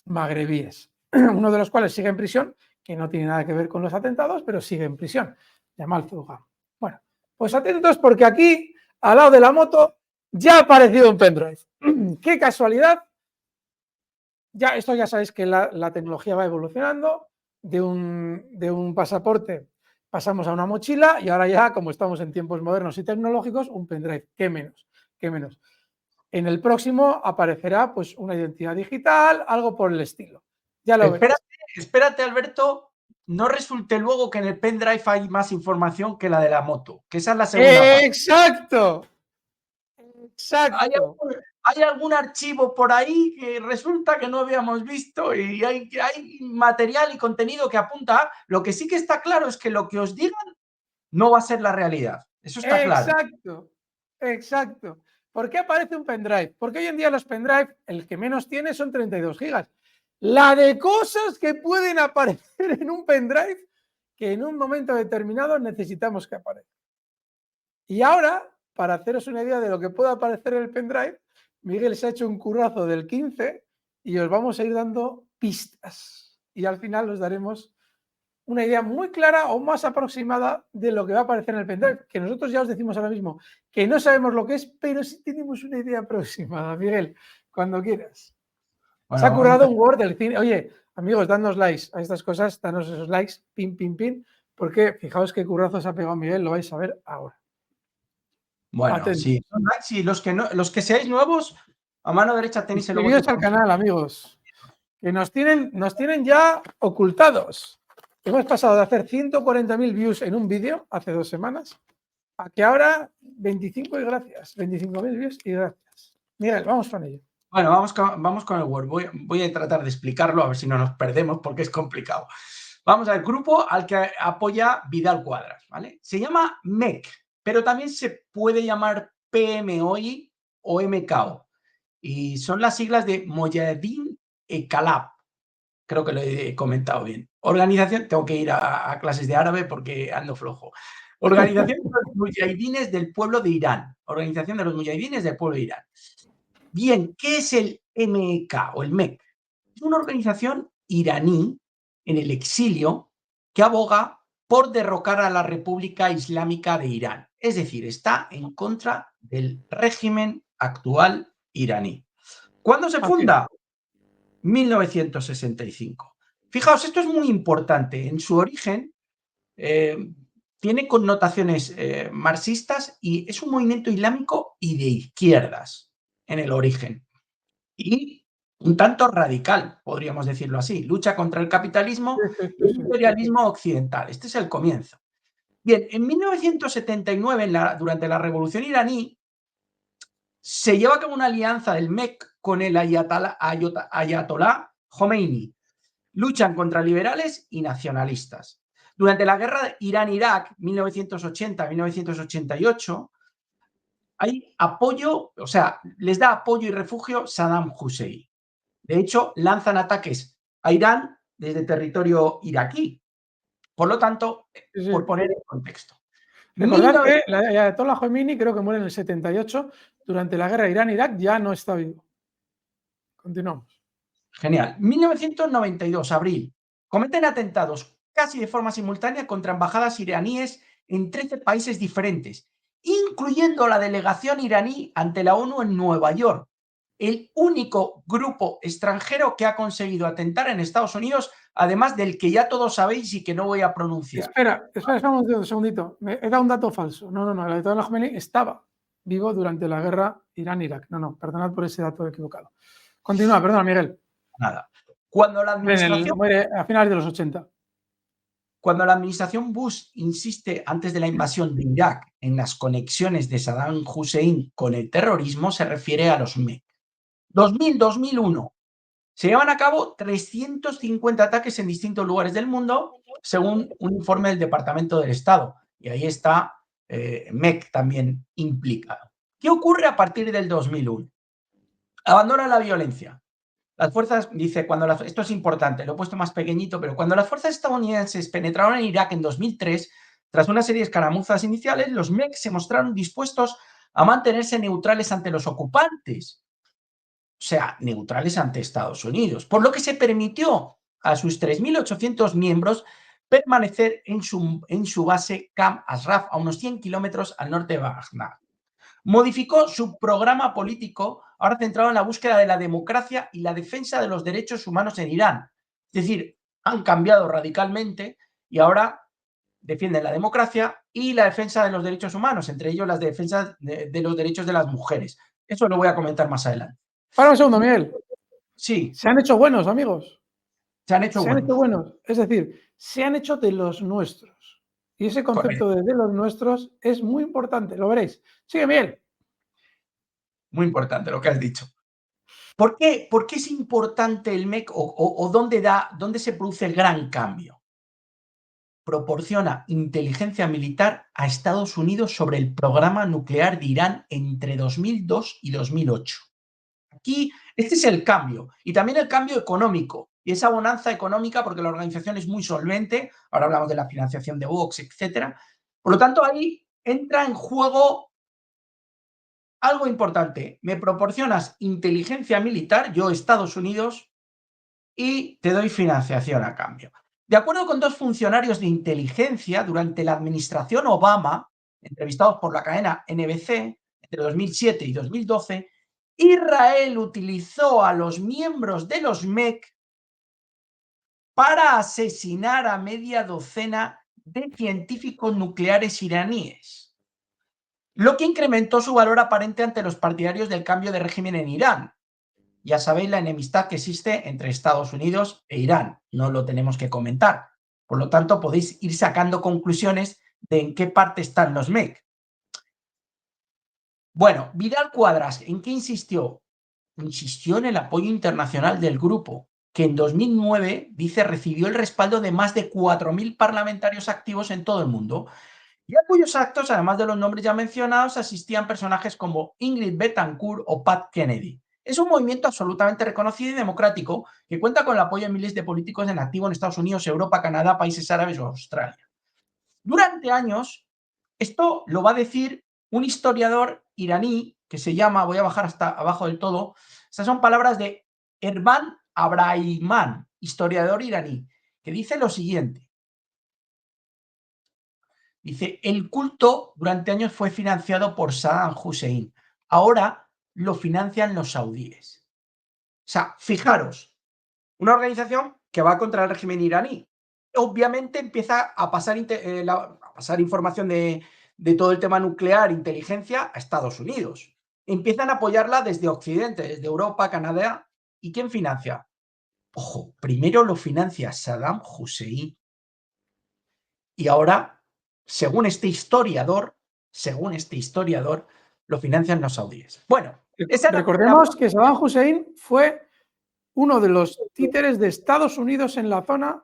S1: magrebíes, uno de los cuales sigue en prisión, que no tiene nada que ver con los atentados, pero sigue en prisión, Yamal Zougham. Bueno, pues atentos porque aquí, al lado de la moto, ya ha aparecido un pendrive. ¡Qué casualidad! Esto ya sabéis que la tecnología va evolucionando, de un pasaporte pasamos a una mochila y ahora ya, como estamos en tiempos modernos y tecnológicos, un pendrive, qué menos. En el próximo aparecerá pues una identidad digital, algo por el estilo. Ya lo veréis.
S2: Espérate, Alberto, no resulte luego que en el pendrive hay más información que la de la moto, que esa es la segunda parte.
S1: ¡Exacto! Exacto.
S2: Hay algún archivo por ahí que resulta que no habíamos visto y hay material y contenido que apunta a... Lo que sí que está claro es que lo que os digan no va a ser la realidad. Eso está claro.
S1: Exacto. Exacto. ¿Por qué aparece un pendrive? Porque hoy en día los pendrive, el que menos tiene son 32 gigas. La de cosas que pueden aparecer en un pendrive que en un momento determinado necesitamos que aparezca. Y ahora, para haceros una idea de lo que puede aparecer en el pendrive, Miguel se ha hecho un currazo del 15 y os vamos a ir dando pistas. Y al final os daremos una idea muy clara o más aproximada de lo que va a aparecer en el pendrive, que nosotros ya os decimos ahora mismo que no sabemos lo que es, pero sí tenemos una idea aproximada. Miguel, cuando quieras.
S2: Bueno,
S1: se ha currado un Word del cine. Oye, amigos, dadnos likes a estas cosas, danos esos likes, pin, pin, pin, porque fijaos qué currazo se ha pegado Miguel, lo vais a ver ahora.
S2: Bueno,
S1: Atentos.
S2: sí. Sí, los que seáis nuevos, a mano derecha tenéis el logo.
S1: Suscribíos al canal, amigos, que nos tienen ya ocultados. Hemos pasado de hacer 140.000 views en un vídeo hace 2 semanas a que ahora 25 y gracias. 25.000 views y gracias. Miguel, vamos con ello.
S2: Bueno, vamos con el Word. Voy a tratar de explicarlo a ver si no nos perdemos porque es complicado. Vamos al grupo al que apoya Vidal Quadras, ¿vale? Se llama MEC, pero también se puede llamar PMOI o MKO. Y son las siglas de Mojahedin Ekalab. Creo que lo he comentado bien. Organización, tengo que ir a clases de árabe porque ando flojo. Organización de los Mujahidines del pueblo de Irán. Organización de los Mujahidines del pueblo de Irán. Bien, ¿qué es el MEK o el MEC? Es una organización iraní en el exilio que aboga por derrocar a la República Islámica de Irán. Es decir, está en contra del régimen actual iraní. ¿Cuándo se funda? 1965. Fijaos, esto es muy importante. En su origen tiene connotaciones marxistas y es un movimiento islámico y de izquierdas en el origen. Y un tanto radical, podríamos decirlo así. Lucha contra el capitalismo y el imperialismo occidental. Este es el comienzo. Bien, en 1979, durante la Revolución iraní, se lleva a cabo una alianza del MEC con el Ayatollah Khomeini. Luchan contra liberales y nacionalistas. Durante la guerra de Irán-Irak, 1980-1988, hay apoyo, o sea, les da apoyo y refugio Saddam Hussein. De hecho, lanzan ataques a Irán desde territorio iraquí. Por lo tanto, por poner en contexto.
S1: Recordad que el Ayatollah Khomeini creo que muere en el 78, durante la guerra de Irán-Irak, ya no está vivo. Continuamos.
S2: Genial. 1992, abril. Cometen atentados casi de forma simultánea contra embajadas iraníes en 13 países diferentes, incluyendo la delegación iraní ante la ONU en Nueva York, el único grupo extranjero que ha conseguido atentar en Estados Unidos, además del que ya todos sabéis y que no voy a pronunciar.
S1: Espera un segundito. He dado un dato falso. No, el Ayatollah Khomeini estaba vivo durante la guerra Irán-Irak. No, perdonad por ese dato equivocado. Continúa, perdona, Miguel.
S2: Nada. Cuando la administración...
S1: muere a finales de los 80.
S2: Cuando la administración Bush insiste antes de la invasión de Irak en las conexiones de Saddam Hussein con el terrorismo, se refiere a los MEC. 2000-2001. Se llevan a cabo 350 ataques en distintos lugares del mundo, según un informe del Departamento del Estado. Y ahí está MEC también implicado. ¿Qué ocurre a partir del 2001? Abandona la violencia. Las fuerzas, dice, esto es importante, lo he puesto más pequeñito, pero cuando las fuerzas estadounidenses penetraron en Irak en 2003, tras una serie de escaramuzas iniciales, los MEC se mostraron dispuestos a mantenerse neutrales ante los ocupantes. O sea, neutrales ante Estados Unidos, por lo que se permitió a sus 3.800 miembros permanecer en su base Camp Ashraf, a unos 100 kilómetros al norte de Bagdad. Modificó su programa político, ahora centrado en la búsqueda de la democracia y la defensa de los derechos humanos en Irán. Es decir, han cambiado radicalmente y ahora defienden la democracia y la defensa de los derechos humanos, entre ellos las defensas de los derechos de las mujeres. Eso lo voy a comentar más adelante.
S1: Para un segundo, Miguel.
S2: Sí.
S1: Se han hecho buenos, amigos.
S2: Se han hecho
S1: Se han hecho buenos. Es decir, se han hecho de los nuestros. Y ese concepto de los nuestros es muy importante, lo veréis. Sigue, Miguel.
S2: Muy importante lo que has dicho. ¿Por qué es importante el MEC o dónde se produce el gran cambio? Proporciona inteligencia militar a Estados Unidos sobre el programa nuclear de Irán entre 2002 y 2008. Aquí, este es el cambio. Y también el cambio económico. Y esa bonanza económica, porque la organización es muy solvente, ahora hablamos de la financiación de Vox, etc. Por lo tanto, ahí entra en juego algo importante. Me proporcionas inteligencia militar, yo Estados Unidos, y te doy financiación a cambio. De acuerdo con dos funcionarios de inteligencia durante la administración Obama, entrevistados por la cadena NBC entre 2007 y 2012, Israel utilizó a los miembros de los MEC para asesinar a media docena de científicos nucleares iraníes, lo que incrementó su valor aparente ante los partidarios del cambio de régimen en Irán. Ya sabéis la enemistad que existe entre Estados Unidos e Irán, no lo tenemos que comentar. Por lo tanto, podéis ir sacando conclusiones de en qué parte están los MEC. Bueno, Vidal Quadras, ¿en qué insistió? Insistió en el apoyo internacional del grupo, que en 2009, dice, recibió el respaldo de más de 4.000 parlamentarios activos en todo el mundo, y a cuyos actos, además de los nombres ya mencionados, asistían personajes como Ingrid Betancourt o Pat Kennedy. Es un movimiento absolutamente reconocido y democrático que cuenta con el apoyo de miles de políticos en activo en Estados Unidos, Europa, Canadá, países árabes o Australia. Durante años, esto lo va a decir un historiador iraní que se llama, voy a bajar hasta abajo del todo, estas son palabras de Ervan Abrahimán, historiador iraní, que dice lo siguiente. Dice, el culto durante años fue financiado por Saddam Hussein. Ahora lo financian los saudíes. O sea, fijaros, una organización que va contra el régimen iraní. Obviamente empieza a pasar, información de todo el tema nuclear, inteligencia, a Estados Unidos. Empiezan a apoyarla desde Occidente, desde Europa, Canadá. ¿Y quién financia? Ojo, primero lo financia Saddam Hussein y ahora, según este historiador, lo financian los saudíes. Bueno,
S1: recordemos que Saddam Hussein fue uno de los títeres de Estados Unidos en la zona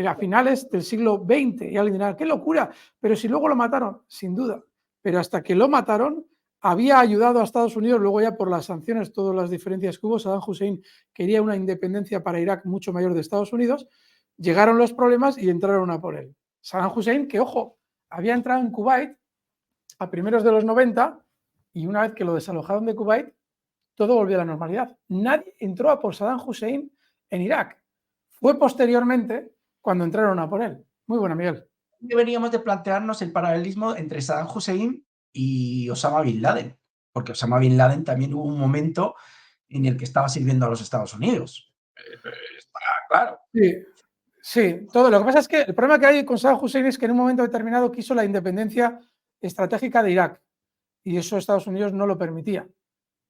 S1: a finales del siglo XX. Y alguien dirá, qué locura, pero si luego lo mataron, sin duda. Pero hasta que lo mataron, había ayudado a Estados Unidos, luego ya por las sanciones, todas las diferencias que hubo, Saddam Hussein quería una independencia para Irak mucho mayor de Estados Unidos, llegaron los problemas y entraron a por él. Saddam Hussein, que ojo, había entrado en Kuwait a primeros de los 90 y una vez que lo desalojaron de Kuwait, todo volvió a la normalidad. Nadie entró a por Saddam Hussein en Irak. Fue posteriormente cuando entraron a por él. Muy buena, Miguel.
S2: Deberíamos de plantearnos el paralelismo entre Saddam Hussein y Osama Bin Laden, porque Osama Bin Laden también hubo un momento en el que estaba sirviendo a los Estados Unidos. Está claro.
S1: Sí, todo. Lo que pasa es que el problema que hay con Saddam Hussein es que en un momento determinado quiso la independencia estratégica de Irak y eso Estados Unidos no lo permitía.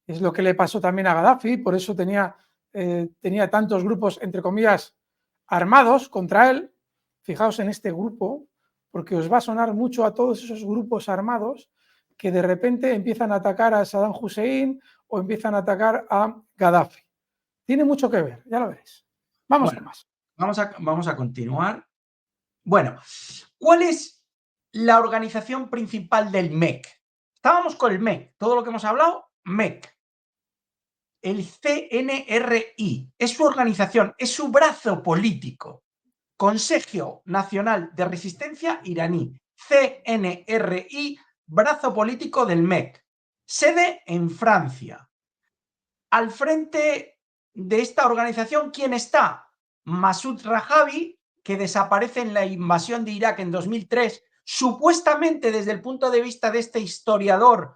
S1: Es lo que le pasó también a Gaddafi, por eso tenía tantos grupos, entre comillas, armados contra él. Fijaos en este grupo, porque os va a sonar mucho a todos esos grupos armados que de repente empiezan a atacar a Saddam Hussein o empiezan a atacar a Gaddafi. Tiene mucho que ver, ya lo veréis. Vamos con más.
S2: Vamos a continuar. Bueno, ¿cuál es la organización principal del MEC? Estábamos con el MEC, todo lo que hemos hablado, MEC. El CNRI es su organización, es su brazo político. Consejo Nacional de Resistencia Iraní, CNRI, brazo político del MEC. Sede en Francia. Al frente de esta organización, ¿quién está? Masoud Rajavi, que desaparece en la invasión de Irak en 2003, supuestamente desde el punto de vista de este historiador,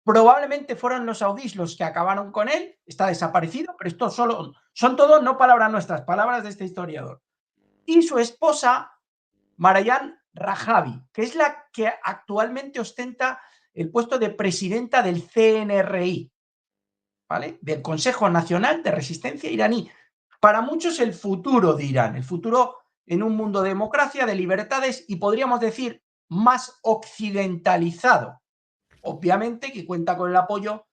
S2: probablemente fueron los saudíes los que acabaron con él, está desaparecido, pero esto son todo no palabras nuestras, palabras de este historiador. Y su esposa, Marayan Rajavi, que es la que actualmente ostenta el puesto de presidenta del CNRI, ¿vale? Del Consejo Nacional de Resistencia Iraní. para muchos el futuro de Irán, el futuro en un mundo de democracia, de libertades y podríamos decir más occidentalizado. Obviamente que cuenta con el apoyo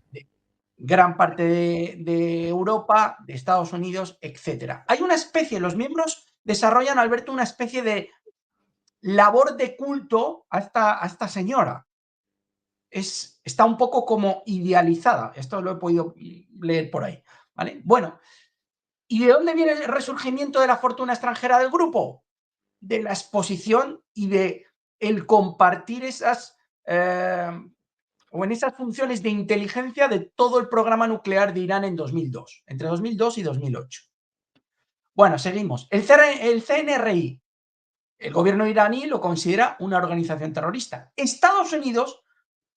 S2: de gran parte de Europa, de Estados Unidos, etc. Hay una especie, los miembros desarrollan, Alberto, una especie de labor de culto a esta señora. Está un poco como idealizada. Esto lo he podido leer por ahí. ¿Vale? Bueno, ¿y de dónde viene el resurgimiento de la fortuna extranjera del grupo? De la exposición y de el compartir esas o en esas funciones de inteligencia de todo el programa nuclear de Irán en 2002, entre 2002 y 2008. Bueno, seguimos. El CNRI, el gobierno iraní lo considera una organización terrorista. Estados Unidos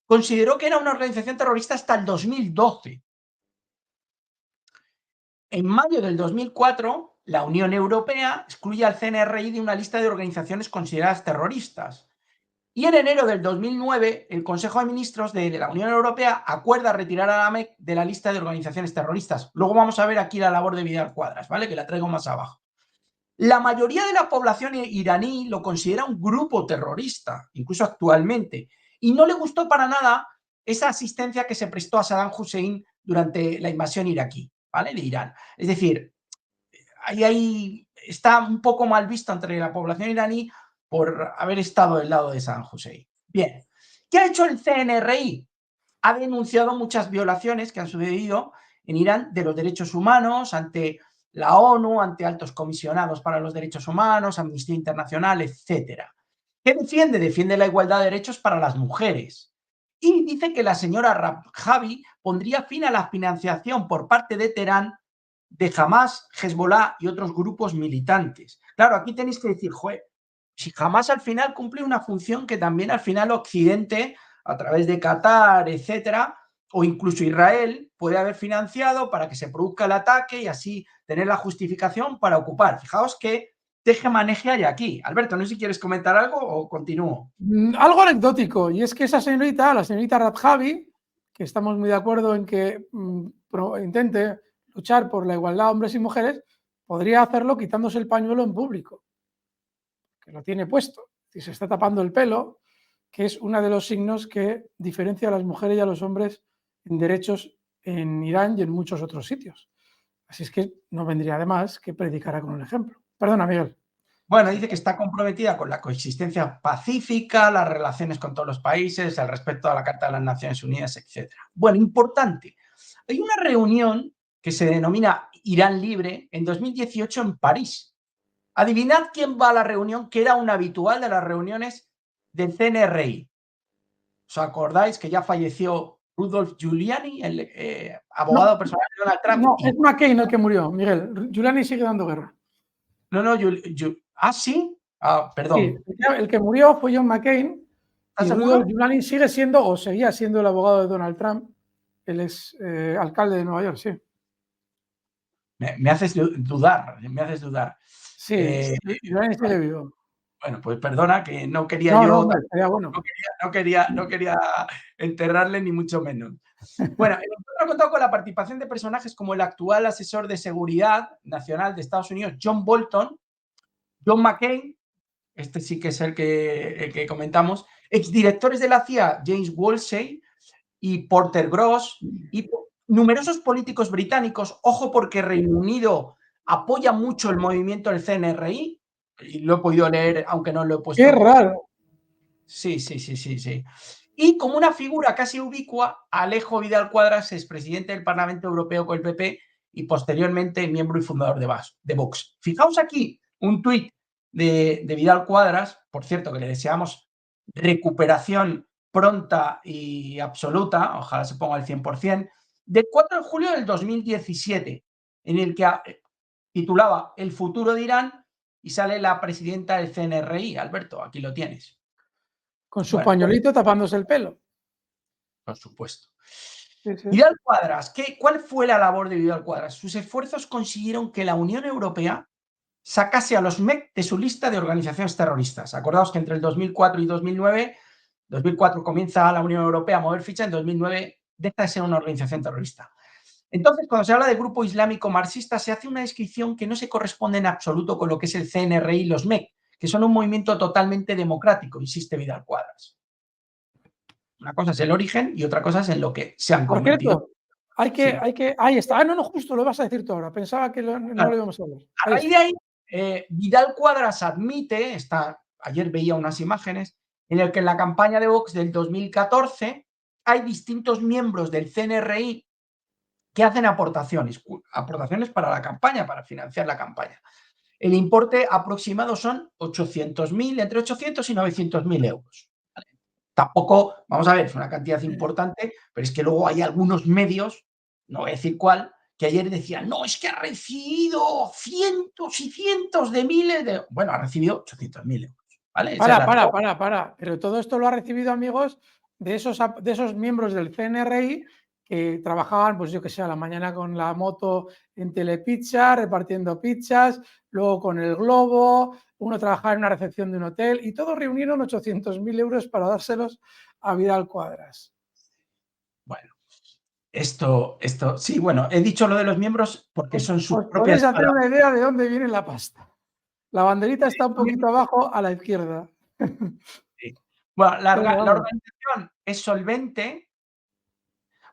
S2: consideró que era una organización terrorista hasta el 2012. En mayo del 2004, la Unión Europea excluye al CNRI de una lista de organizaciones consideradas terroristas. Y en enero del 2009, el Consejo de Ministros de la Unión Europea acuerda retirar a la AMEC de la lista de organizaciones terroristas. Luego vamos a ver aquí la labor de Vidal Quadras, ¿vale? Que la traigo más abajo. La mayoría de la población iraní lo considera un grupo terrorista, incluso actualmente, y no le gustó para nada esa asistencia que se prestó a Saddam Hussein durante la invasión iraquí, ¿vale? De Irán. Es decir, ahí está un poco mal visto entre la población iraní por haber estado del lado de Saddam Hussein. Bien, ¿qué ha hecho el CNRI? Ha denunciado muchas violaciones que han sucedido en Irán de los derechos humanos ante la ONU, ante altos comisionados para los derechos humanos, Amnistía Internacional, etc. ¿Qué defiende? Defiende la igualdad de derechos para las mujeres. Y dice que la señora Rabjavi pondría fin a la financiación por parte de Teherán de Hamas, Hezbollah y otros grupos militantes. Claro, aquí tenéis que decir, joder, si Hamas al final cumple una función que también al final Occidente, a través de Qatar, etcétera, o incluso Israel, puede haber financiado para que se produzca el ataque y así tener la justificación para ocupar. Fijaos qué teje-maneje hay aquí. Alberto, no sé si quieres comentar algo o continúo.
S1: Algo anecdótico, y es que esa señorita, la señorita Rabjavi, que estamos muy de acuerdo en que intente luchar por la igualdad de hombres y mujeres, podría hacerlo quitándose el pañuelo en público, que lo tiene puesto, y se está tapando el pelo, que es uno de los signos que diferencia a las mujeres y a los hombres en derechos en Irán y en muchos otros sitios. Así es que no vendría de más que predicara con el ejemplo. Perdona, Miguel.
S2: Bueno, dice que está comprometida con la coexistencia pacífica, las relaciones con todos los países, el respeto a la Carta de las Naciones Unidas, etc. Bueno, importante. Hay una reunión que se denomina Irán Libre en 2018 en París. Adivinad quién va a la reunión, que era un habitual de las reuniones del CNRI. ¿Os acordáis que ya falleció Rudolf Giuliani, el abogado personal de Donald Trump?
S1: No, es McCain el que murió, Miguel. Giuliani sigue dando guerra.
S2: No, ¿sí? Perdón.
S1: Sí, el que murió fue John McCain y Rudolf Giuliani sigue siendo o seguía siendo el abogado de Donald Trump, el ex alcalde de Nueva York, sí.
S2: Me haces dudar, me haces dudar.
S1: Sí, Giuliani sigue vivo.
S2: Bueno, pues perdona que no quería no quería enterrarle ni mucho menos. Bueno, el encuentro ha contado con la participación de personajes como el actual asesor de seguridad nacional de Estados Unidos, John Bolton, John McCain, este sí que es el que comentamos, exdirectores de la CIA, James Woolsey y Porter Gross, y numerosos políticos británicos. Ojo, porque Reino Unido apoya mucho el movimiento del CNRI, y lo he podido leer, aunque no lo he puesto.
S1: ¡Qué raro!
S2: Sí. Y como una figura casi ubicua, Alejo Vidal Quadras, expresidente del Parlamento Europeo con el PP y posteriormente miembro y fundador de Vox. Fijaos aquí un tuit de Vidal Quadras, por cierto, que le deseamos recuperación pronta y absoluta, ojalá se ponga al 100%, del 4 de julio del 2017, en el que titulaba El futuro de Irán y sale la presidenta del CNRI. Alberto, aquí lo tienes.
S1: Con su pañuelito tapándose el pelo.
S2: Por supuesto.
S1: Sí.
S2: Vidal Quadras, ¿cuál fue la labor de Vidal Quadras? Sus esfuerzos consiguieron que la Unión Europea sacase a los MEC de su lista de organizaciones terroristas. Acordaos que entre el 2004 y 2009, 2004 comienza la Unión Europea a mover ficha, en 2009 deja de ser una organización terrorista. Entonces, cuando se habla de grupo islámico marxista, se hace una descripción que no se corresponde en absoluto con lo que es el CNRI y los MEC, que son un movimiento totalmente democrático, insiste Vidal Quadras. Una cosa es el origen y otra cosa es en lo que se han convertido.
S1: Por cierto, ahí está. Ah, no, justo lo vas a decir tú ahora. Pensaba que no lo íbamos a hablar.
S2: A raíz de ahí, Vidal Quadras admite, ayer veía unas imágenes, en el que en la campaña de Vox del 2014 hay distintos miembros del CNRI que hacen aportaciones para la campaña, para financiar la campaña. El importe aproximado son 800.000, entre 800 y 900.000 euros. ¿Vale? Tampoco, vamos a ver, es una cantidad importante, pero es que luego hay algunos medios, no voy a decir cuál, que ayer decían, no, es que ha recibido cientos y cientos de miles de... Bueno, ha recibido 800.000 euros. ¿Vale?
S1: Para. Pero todo esto lo ha recibido, amigos, de esos miembros del CNRI que trabajaban, pues yo que sé, a la mañana con la moto en Telepizza, repartiendo pizzas, luego con el Globo, uno trabajaba en una recepción de un hotel y todos reunieron 800.000 euros para dárselos a Vidal Quadras.
S2: Bueno, esto, sí, bueno, he dicho lo de los miembros porque son sus propias...
S1: Podéis hacer una idea de dónde viene la pasta. La banderita está un poquito abajo a la izquierda.
S2: Sí. Bueno, la organización es solvente.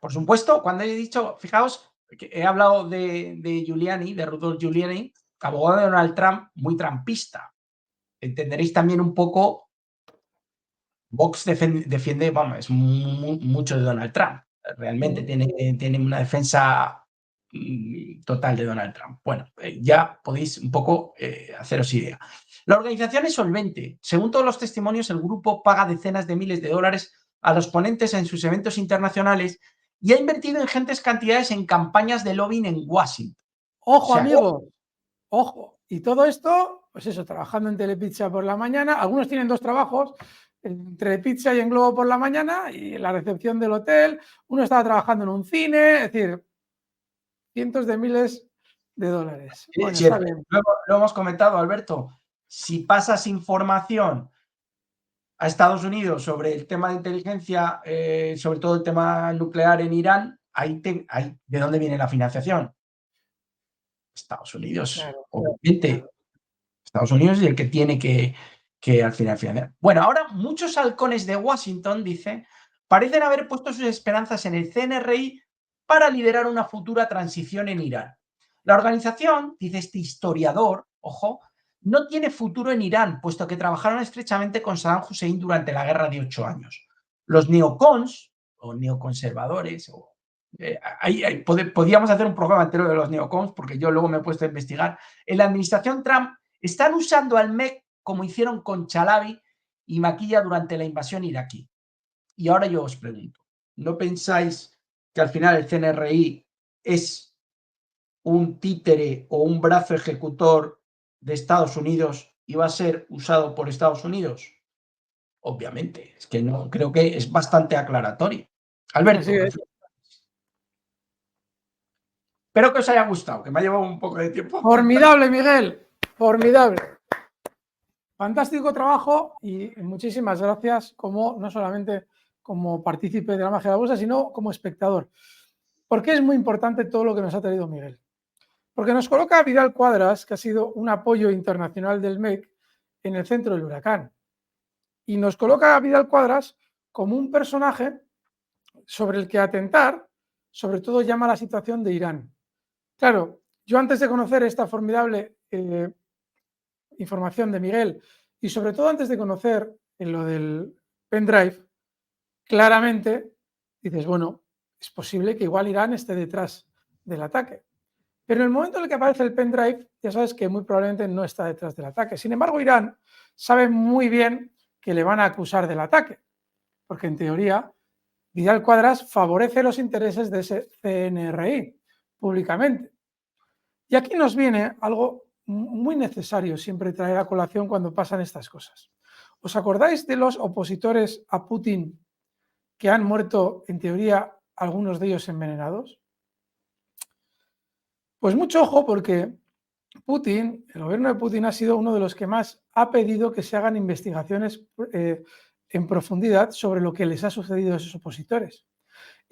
S2: Por supuesto, cuando he dicho, fijaos, que he hablado de Giuliani, de Rudolph Giuliani, abogado de Donald Trump, muy trampista. Entenderéis también un poco, Vox defiende, vamos, es mucho de Donald Trump. Realmente tiene una defensa total de Donald Trump. Bueno, ya podéis un poco haceros idea. La organización es solvente. Según todos los testimonios, el grupo paga decenas de miles de dólares a los ponentes en sus eventos internacionales y ha invertido ingentes cantidades en campañas de lobbying en Washington.
S1: Ojo, amigos, ojo. Y todo esto, pues eso, trabajando en Telepizza por la mañana. Algunos tienen 2 trabajos, en Telepizza y en Globo por la mañana, y en la recepción del hotel. Uno estaba trabajando en un cine, es decir, cientos de miles de dólares. Bueno,
S2: está bien. Lo hemos comentado, Alberto. Si pasas información a Estados Unidos sobre el tema de inteligencia, sobre todo el tema nuclear en Irán, ¿de dónde viene la financiación? Estados Unidos, claro, obviamente. Claro. Estados Unidos es el que tiene que al final financiar. Bueno, ahora muchos halcones de Washington, dice, parecen haber puesto sus esperanzas en el CNRI para liderar una futura transición en Irán. La organización, dice este historiador, ojo, no tiene futuro en Irán, puesto que trabajaron estrechamente con Saddam Hussein durante la guerra de 8 años. Los neocons, o neoconservadores, podríamos hacer un programa entero de los neocons, porque yo luego me he puesto a investigar. En la administración Trump están usando al MEC como hicieron con Chalabi y Maquilla durante la invasión iraquí. Y ahora yo os pregunto, ¿no pensáis que al final el CNRI es un títere o un brazo ejecutor de Estados Unidos y va a ser usado por Estados Unidos? Obviamente, es que no, creo que es bastante aclaratorio. Alberto, espero que os haya gustado, que me ha llevado un poco de tiempo.
S1: Formidable, Miguel, formidable. Fantástico trabajo y muchísimas gracias, no solamente como partícipe de la magia de la bolsa, sino como espectador. ¿Por qué es muy importante todo lo que nos ha traído Miguel? Porque nos coloca a Vidal Quadras, que ha sido un apoyo internacional del MEC, en el centro del huracán. Y nos coloca a Vidal Quadras como un personaje sobre el que atentar, sobre todo llama la situación de Irán. Claro, yo antes de conocer esta formidable información de Miguel y sobre todo antes de conocer lo del pendrive, claramente dices, bueno, es posible que igual Irán esté detrás del ataque. Pero en el momento en el que aparece el pendrive, ya sabes que muy probablemente no está detrás del ataque. Sin embargo, Irán sabe muy bien que le van a acusar del ataque, porque en teoría Vidal Quadras favorece los intereses de ese CNRI públicamente. Y aquí nos viene algo muy necesario siempre traer a colación cuando pasan estas cosas. ¿Os acordáis de los opositores a Putin que han muerto, en teoría, algunos de ellos envenenados? Pues mucho ojo, porque Putin, el gobierno de Putin ha sido uno de los que más ha pedido que se hagan investigaciones en profundidad sobre lo que les ha sucedido a esos opositores.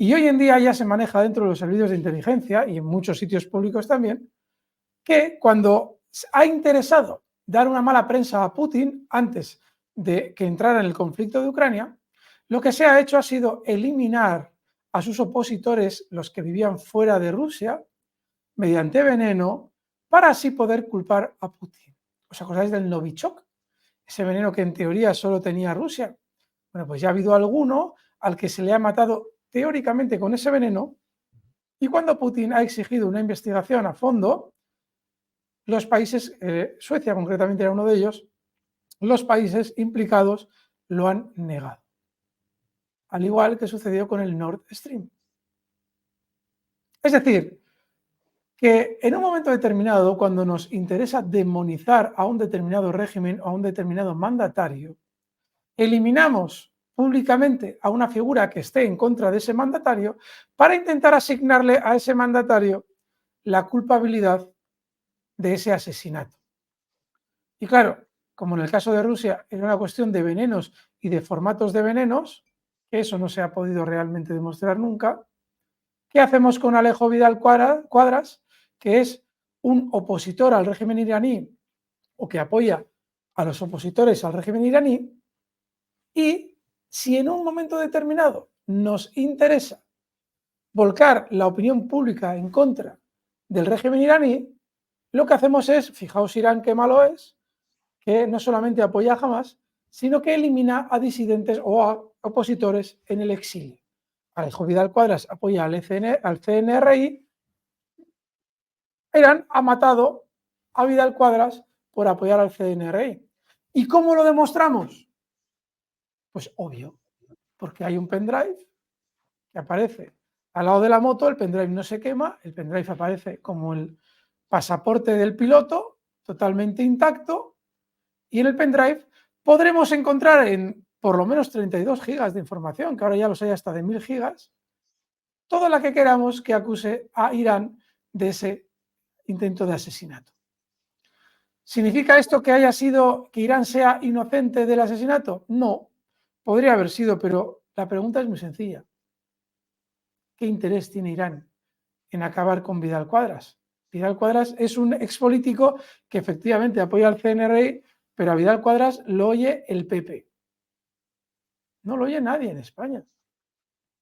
S1: Y hoy en día ya se maneja dentro de los servicios de inteligencia y en muchos sitios públicos también, que cuando ha interesado dar una mala prensa a Putin antes de que entrara en el conflicto de Ucrania, lo que se ha hecho ha sido eliminar a sus opositores, los que vivían fuera de Rusia, mediante veneno, para así poder culpar a Putin. ¿Os acordáis del Novichok? Ese veneno que en teoría solo tenía Rusia. Bueno, pues ya ha habido alguno al que se le ha matado teóricamente con ese veneno, y cuando Putin ha exigido una investigación a fondo, los países, Suecia concretamente era uno de ellos, los países implicados lo han negado. Al igual que sucedió con el Nord Stream. Es decir, que en un momento determinado, cuando nos interesa demonizar a un determinado régimen o a un determinado mandatario, eliminamos públicamente a una figura que esté en contra de ese mandatario para intentar asignarle a ese mandatario la culpabilidad de ese asesinato. Y claro, como en el caso de Rusia era una cuestión de venenos y de formatos de venenos, que eso no se ha podido realmente demostrar nunca, ¿qué hacemos con Alejo Vidal Quadras, que es un opositor al régimen iraní o que apoya a los opositores al régimen iraní? Y si en un momento determinado nos interesa volcar la opinión pública en contra del régimen iraní, lo que hacemos es, fijaos Irán qué malo es, que no solamente apoya a Hamas, sino que elimina a disidentes o a opositores en el exilio. Alejo Vidal Quadras apoya al CNRI. Irán ha matado a Vidal Quadras por apoyar al CNRI. ¿Y cómo lo demostramos? Pues obvio, porque hay un pendrive que aparece al lado de la moto, el pendrive no se quema, el pendrive aparece como el pasaporte del piloto, totalmente intacto, y en el pendrive podremos encontrar en por lo menos 32 gigas de información, que ahora ya los hay hasta de 1000 gigas, toda la que queramos que acuse a Irán de ese intento de asesinato. ¿Significa esto que que Irán sea inocente del asesinato? No, podría haber sido, pero la pregunta es muy sencilla. ¿Qué interés tiene Irán en acabar con Vidal Quadras? Vidal Quadras es un expolítico que efectivamente apoya al CNRI, pero a Vidal Quadras lo oye el PP. No lo oye nadie en España.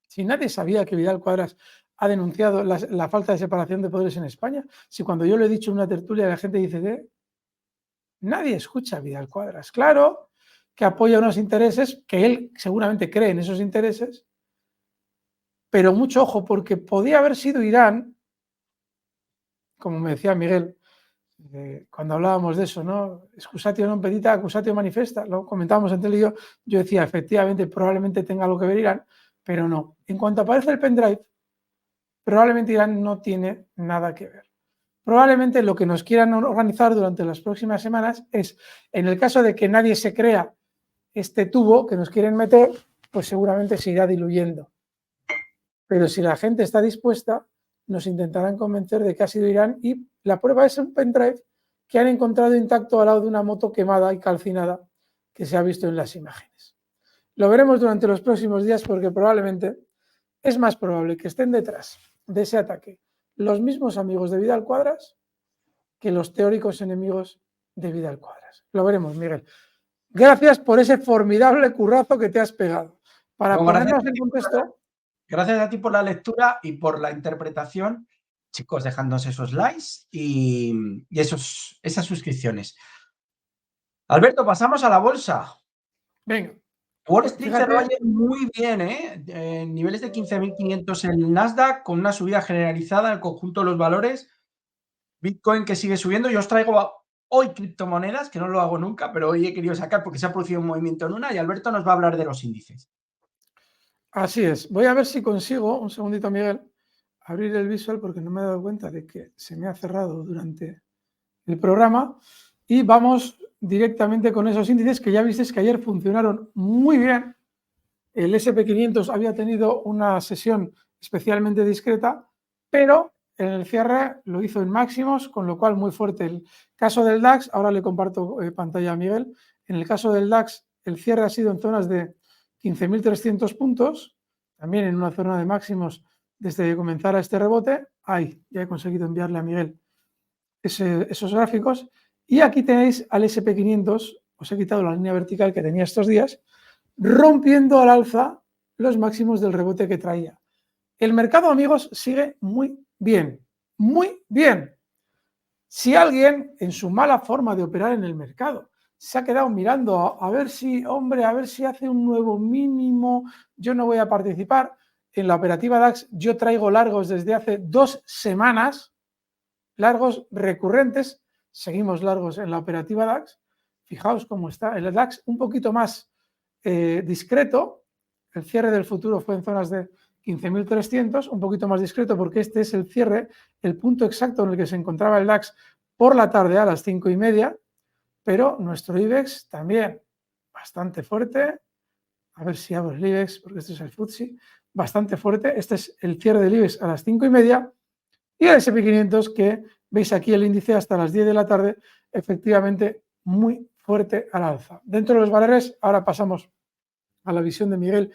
S1: Si nadie sabía que Vidal Quadras ha denunciado la falta de separación de poderes en España, si cuando yo lo he dicho en una tertulia la gente dice que nadie escucha a Vidal Quadras. Claro que apoya unos intereses, que él seguramente cree en esos intereses, pero mucho ojo, porque podía haber sido Irán, como me decía Miguel, cuando hablábamos de eso, ¿no? Excusatio non petita, accusatio manifesta, lo comentábamos entre él y yo decía, efectivamente, probablemente tenga algo que ver Irán, pero no. En cuanto aparece el pendrive, probablemente Irán no tiene nada que ver. Probablemente lo que nos quieran organizar durante las próximas semanas es, en el caso de que nadie se crea este tubo que nos quieren meter, pues seguramente se irá diluyendo. Pero si la gente está dispuesta, nos intentarán convencer de que ha sido Irán, y la prueba es un pendrive que han encontrado intacto al lado de una moto quemada y calcinada que se ha visto en las imágenes. Lo veremos durante los próximos días, porque probablemente es más probable que estén detrás de ese ataque los mismos amigos de Vidal Quadras que los teóricos enemigos de Vidal Quadras. Lo veremos, Miguel. Gracias por ese formidable currazo que te has pegado. Para ponernos en contexto...
S2: Gracias a ti por la lectura y por la interpretación, chicos, dejándonos esos likes y esas suscripciones. Alberto, pasamos a la bolsa.
S1: Venga.
S2: Wall Street cerró ayer muy bien, en niveles de 15.500 el Nasdaq, con una subida generalizada en el conjunto de los valores. Bitcoin que sigue subiendo. Yo os traigo hoy criptomonedas, que no lo hago nunca, pero hoy he querido sacar porque se ha producido un movimiento en una, y Alberto nos va a hablar de los índices.
S1: Así es. Voy a ver si consigo, un segundito, Miguel, abrir el visual, porque no me he dado cuenta de que se me ha cerrado durante el programa, y vamos directamente con esos índices que ya visteis que ayer funcionaron muy bien. El SP500 había tenido una sesión especialmente discreta, pero en el cierre lo hizo en máximos, con lo cual muy fuerte. El caso del DAX, ahora le comparto pantalla a Miguel, en el caso del DAX el cierre ha sido en zonas de 15.300 puntos, también en una zona de máximos desde que comenzara este rebote. Ahí, ya he conseguido enviarle a Miguel esos gráficos. Y aquí tenéis al SP500, os he quitado la línea vertical que tenía estos días, rompiendo al alza los máximos del rebote que traía. El mercado, amigos, sigue muy bien, muy bien. Si alguien, en su mala forma de operar en el mercado, se ha quedado mirando a ver si, hombre, a ver si hace un nuevo mínimo, yo no voy a participar. En la operativa DAX yo traigo largos desde hace 2 semanas, largos recurrentes, seguimos largos en la operativa DAX. Fijaos cómo está el DAX, un poquito más discreto. El cierre del futuro fue en zonas de 15.300, un poquito más discreto porque este es el cierre, el punto exacto en el que se encontraba el DAX por la tarde a las 5:30, pero nuestro IBEX también bastante fuerte. A ver si abro el IBEX, porque este es el FTSE, bastante fuerte. Este es el cierre del IBEX a las 5:30 y el SP500, que veis aquí el índice hasta las 10 de la tarde, efectivamente muy fuerte al alza. Dentro de los valores, ahora pasamos a la visión de Miguel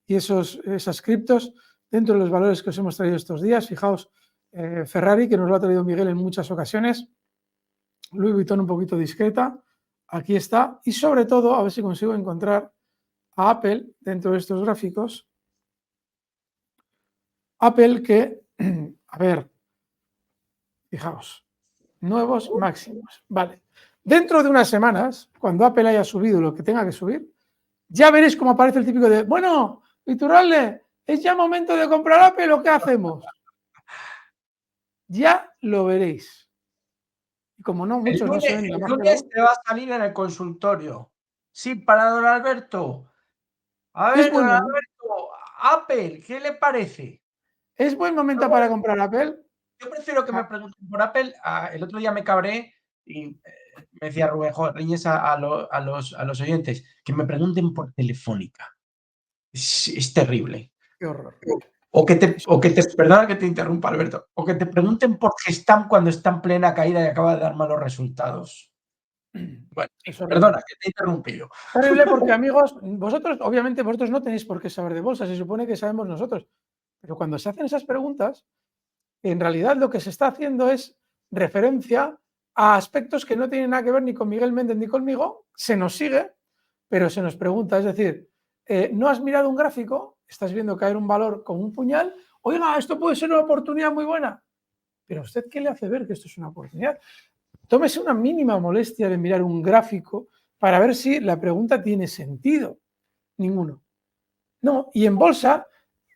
S1: y esas criptos. Dentro de los valores que os hemos traído estos días, fijaos, Ferrari, que nos lo ha traído Miguel en muchas ocasiones, Louis Vuitton un poquito discreta, aquí está, y sobre todo, a ver si consigo encontrar a Apple dentro de estos gráficos. Apple que, a ver, fijaos, nuevos máximos, vale. Dentro de unas semanas, cuando Apple haya subido lo que tenga que subir, ya veréis cómo aparece el típico de, bueno, Iturralde, ¿es ya momento de comprar Apple o qué hacemos? Ya lo veréis. Y como no, muchos no se ven la
S2: El
S1: marca.
S2: lunes te va a salir en el consultorio. Sí, para don Alberto. A
S1: Es
S2: ver, don
S1: buen,
S2: Alberto, Apple, ¿qué le parece?
S1: ¿Es buen momento para comprar Apple?
S2: Yo prefiero que me pregunten por Apple. El otro día me cabré y me decía Rubén, joder, riñes a los oyentes, que me pregunten por Telefónica. Es terrible.
S1: Qué horror.
S2: Perdona que te interrumpa, Alberto, o que te pregunten por Gestamp cuando está en plena caída y acaba de dar malos resultados. Bueno, perdona que te he interrumpido.
S1: Terrible porque, amigos, vosotros, obviamente, vosotros no tenéis por qué saber de bolsa, se supone que sabemos nosotros. Pero cuando se hacen esas preguntas, en realidad lo que se está haciendo es referencia a aspectos que no tienen nada que ver ni con Miguel Méndez ni conmigo, se nos sigue, pero se nos pregunta, es decir, ¿no has mirado un gráfico? Estás viendo caer un valor con un puñal, oiga, esto puede ser una oportunidad muy buena, pero ¿usted qué le hace ver que esto es una oportunidad? Tómese una mínima molestia de mirar un gráfico para ver si la pregunta tiene sentido. Ninguno. No, y en bolsa,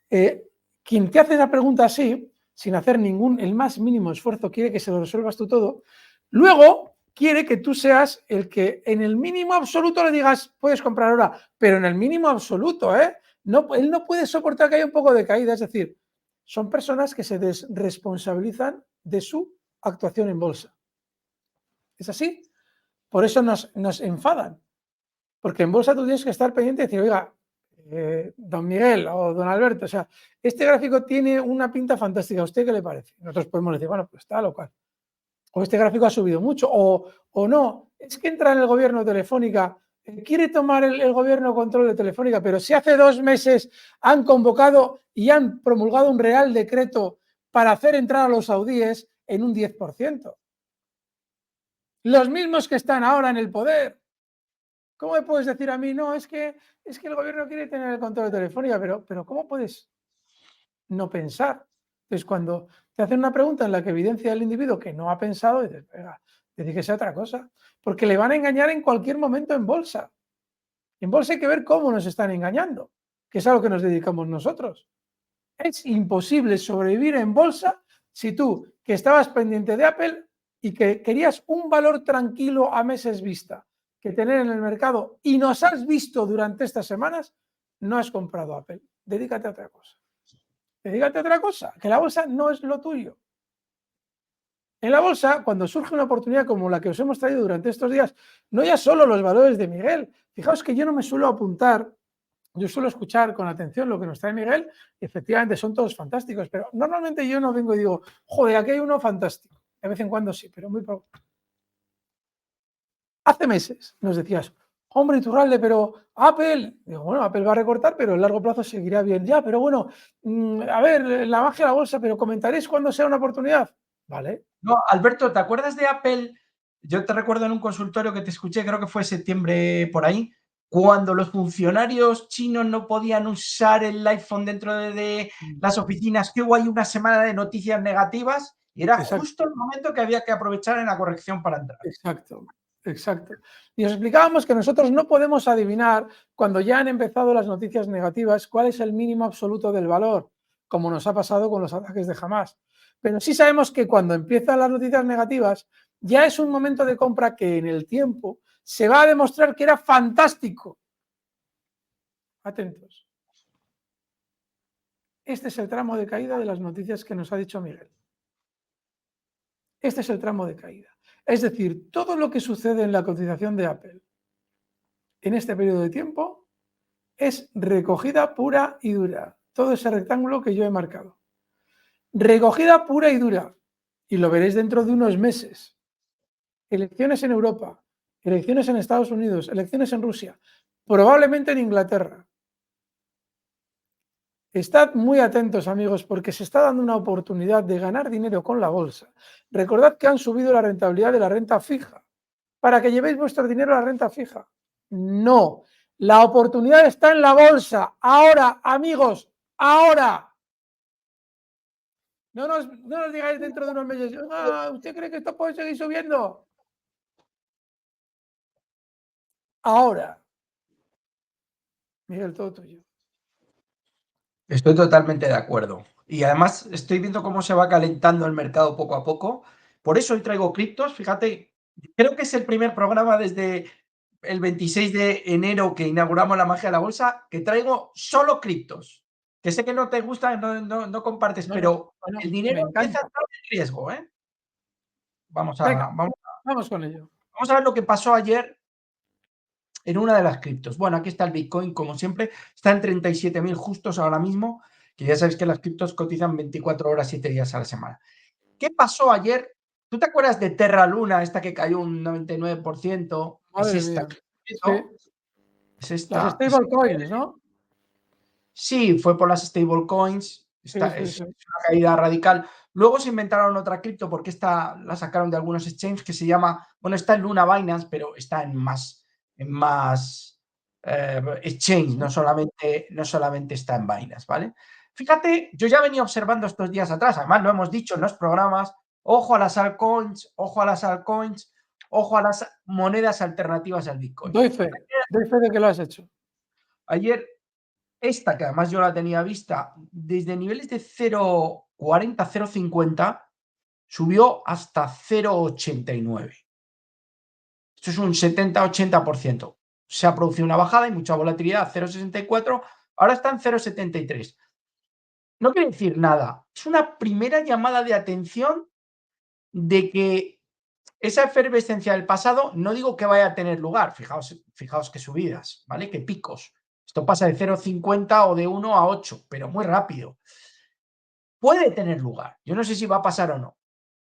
S1: quien te hace la pregunta así, sin hacer el más mínimo esfuerzo, quiere que se lo resuelvas tú todo, luego quiere que tú seas el que en el mínimo absoluto le digas, puedes comprar ahora, pero en el mínimo absoluto, no, él no puede soportar que haya un poco de caída, es decir, son personas que se desresponsabilizan de su actuación en bolsa. ¿Es así? Por eso nos enfadan, porque en bolsa tú tienes que estar pendiente y decir, oiga, don Miguel o don Alberto, o sea, este gráfico tiene una pinta fantástica, ¿a usted qué le parece? Nosotros podemos decir, bueno, pues tal o cual. O este gráfico ha subido mucho, o no, es que entra en el gobierno Telefónica, quiere tomar el gobierno control de Telefónica, pero si hace 2 meses han convocado y han promulgado un real decreto para hacer entrar a los saudíes en un 10%. Los mismos que están ahora en el poder. ¿Cómo me puedes decir a mí, no, es que el gobierno quiere tener el control de Telefónica, pero ¿cómo puedes no pensar? Entonces, cuando te hacen una pregunta en la que evidencia el individuo que no ha pensado, dices, venga, dedíquese a otra cosa, porque le van a engañar en cualquier momento en bolsa. En bolsa hay que ver cómo nos están engañando, que es a lo que nos dedicamos nosotros. Es imposible sobrevivir en bolsa si tú, que estabas pendiente de Apple y que querías un valor tranquilo a meses vista que tener en el mercado y nos has visto durante estas semanas, no has comprado Apple. Dedícate a otra cosa. Dedícate a otra cosa, que la bolsa no es lo tuyo. En la bolsa, cuando surge una oportunidad como la que os hemos traído durante estos días, no ya solo los valores de Miguel. Fijaos que yo no me suelo apuntar, yo suelo escuchar con atención lo que nos trae Miguel, y efectivamente son todos fantásticos, pero normalmente yo no vengo y digo, joder, aquí hay uno fantástico. De vez en cuando sí, pero muy poco. Hace meses nos decías, Hombre, Iturralde, pero Apple, digo, bueno, Apple va a recortar, pero a largo plazo seguirá bien. Ya, pero bueno, a ver, la magia de la bolsa, pero comentaréis cuando sea una oportunidad. Vale.
S2: No, Alberto, ¿te acuerdas de Apple? Yo te recuerdo en un consultorio que te escuché, creo que fue septiembre por ahí, cuando los funcionarios chinos no podían usar el iPhone dentro de las oficinas, que hubo ahí una semana de noticias negativas y era
S1: Exacto.
S2: justo el momento que había que aprovechar en la corrección para entrar.
S1: Exacto, exacto. Y os explicábamos que nosotros no podemos adivinar, cuando ya han empezado las noticias negativas, cuál es el mínimo absoluto del valor, como nos ha pasado con los ataques de Hamas. Pero sí sabemos que cuando empiezan las noticias negativas, ya es un momento de compra que en el tiempo se va a demostrar que era fantástico. Atentos. Este es el tramo de caída de las noticias que nos ha dicho Miguel. Este es el tramo de caída. Es decir, todo lo que sucede en la cotización de Apple en este periodo de tiempo es recogida pura y dura. Todo ese rectángulo que yo he marcado. Recogida pura y dura. Y lo veréis dentro de unos meses. Elecciones en Europa, elecciones en Estados Unidos, elecciones en Rusia, probablemente en Inglaterra. Estad muy atentos, amigos, porque se está dando una oportunidad de ganar dinero con la bolsa. Recordad que han subido la rentabilidad de la renta fija para que llevéis vuestro dinero a la renta fija. No, la oportunidad está en la bolsa. Ahora, amigos, ahora. No nos digáis dentro de unos meses, ¿usted cree que esto puede seguir subiendo? Ahora. Miguel, todo tuyo.
S2: Estoy totalmente de acuerdo. Y además estoy viendo cómo se va calentando el mercado poco a poco. Por eso hoy traigo criptos. Fíjate, creo que es el primer programa desde el 26 de enero que inauguramos la magia de la bolsa que traigo solo criptos. Que sé que no te gusta, no compartes, pero
S1: Bueno,
S2: el
S1: me
S2: dinero empieza a
S1: encanta.
S2: estar en riesgo, ¿eh? Vamos
S1: Venga,
S2: a, vamos,
S1: vamos con ello.
S2: vamos a ver lo que pasó ayer en una de las criptos. Bueno, aquí está el Bitcoin, como siempre, está en 37.000 justos ahora mismo, que ya sabéis que las criptos cotizan 24 horas, 7 días a la semana. ¿Qué pasó ayer? ¿Tú te acuerdas de Terra Luna, esta que cayó un 99%? Es
S1: Madre
S2: esta
S1: mía.
S2: cripto,
S1: Sí.
S2: es
S1: Las
S2: esta.
S1: stablecoins, ¿no?
S2: Sí, fue por las stablecoins,
S1: Sí, sí,
S2: es
S1: sí.
S2: una caída radical. Luego se inventaron otra cripto porque esta la sacaron de algunos exchanges que se llama, bueno, está en Luna Binance, pero está en más exchange, no solamente está en Binance, ¿vale? Fíjate, yo ya venía observando estos días atrás, además lo hemos dicho en los programas, ojo a las altcoins, ojo a las altcoins, ojo a las monedas alternativas al Bitcoin.
S1: Doy fe de que lo has hecho.
S2: Ayer esta, que además yo la tenía vista, desde niveles de 0,40, 0,50, subió hasta 0,89. Esto es un 70-80%. Se ha producido una bajada y mucha volatilidad, 0,64, ahora está en 0,73. No quiere decir nada. Es una primera llamada de atención de que esa efervescencia del pasado, no digo que vaya a tener lugar, fijaos qué subidas, ¿vale? Qué picos. Esto pasa de 0,50 o de 1 a 8, pero muy rápido. Puede tener lugar. Yo no sé si va a pasar o no.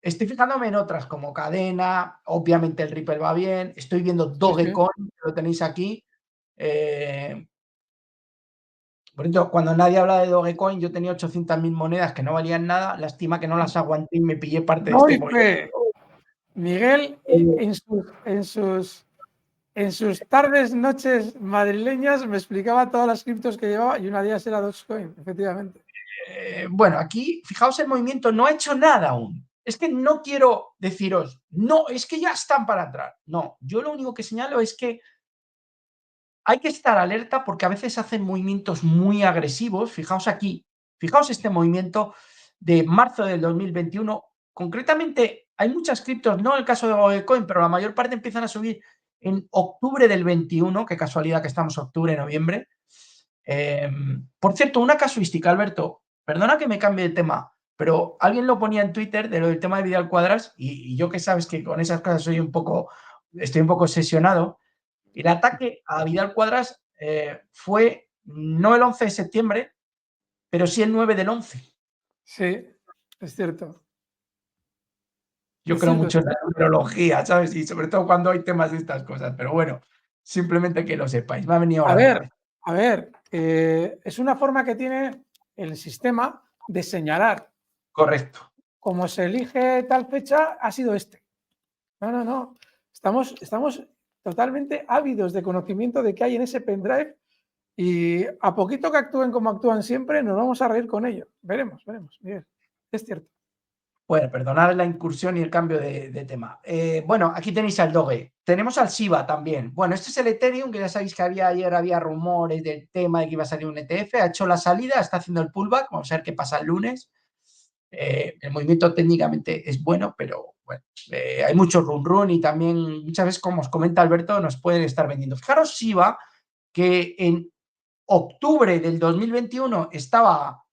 S2: Estoy fijándome en otras como Cadena, obviamente el Ripple va bien, estoy viendo
S1: Sí, sí.
S2: Dogecoin, lo tenéis aquí. Por ejemplo, cuando nadie habla de Dogecoin, yo tenía 800.000 monedas que no valían nada, lástima que no las aguanté y me pillé parte de este
S1: Doy
S2: movimiento.
S1: fe. Miguel, en sus tardes, noches madrileñas, me explicaba todas las criptos que llevaba y una de ellas era Dogecoin, efectivamente.
S2: Bueno, aquí, fijaos el movimiento, no ha hecho nada aún. Es que no quiero deciros, no, es que ya están para atrás. No, yo lo único que señalo es que hay que estar alerta porque a veces hacen movimientos muy agresivos. Fijaos aquí, fijaos este movimiento de marzo del 2021. Concretamente, hay muchas criptos, no el caso de Dogecoin, pero la mayor parte empiezan a subir en octubre del 21. Qué casualidad que estamos octubre, noviembre. Por cierto, una casuística, Alberto, perdona que me cambie de tema, pero alguien lo ponía en Twitter de lo del tema de Vidal Cuadras y yo que sabes que con esas cosas estoy un poco obsesionado. El ataque a Vidal Cuadras fue no el 11 de septiembre, pero sí el 9 del 11.
S1: Sí, es cierto.
S2: Yo
S1: Es
S2: creo
S1: cierto, es
S2: mucho en la
S1: cierto.
S2: numerología, ¿sabes? Y sobre todo cuando hay temas de estas cosas. Pero bueno, Simplemente que lo sepáis. Me ha venido
S1: A
S2: a la
S1: ver,
S2: cabeza.
S1: es una forma que tiene el sistema de señalar.
S2: Correcto.
S1: Como se elige tal fecha, ha sido este. No. Estamos totalmente ávidos de conocimiento de qué hay en ese pendrive y a poquito que actúen como actúan siempre, nos vamos a reír con ello. Veremos, Miguel. Es cierto.
S2: Bueno, perdonad la incursión y el cambio de tema. Bueno, aquí tenéis al Doge. Tenemos al Shiba también. Bueno, este es el Ethereum, que ya sabéis que ayer había rumores del tema de que iba a salir un ETF. Ha hecho la salida, está haciendo el pullback. Vamos a ver qué pasa el lunes. El movimiento técnicamente es bueno, pero bueno, hay mucho run y también muchas veces, como os comenta Alberto, nos pueden estar vendiendo. Fijaros Shiba, que en octubre del 2021 estaba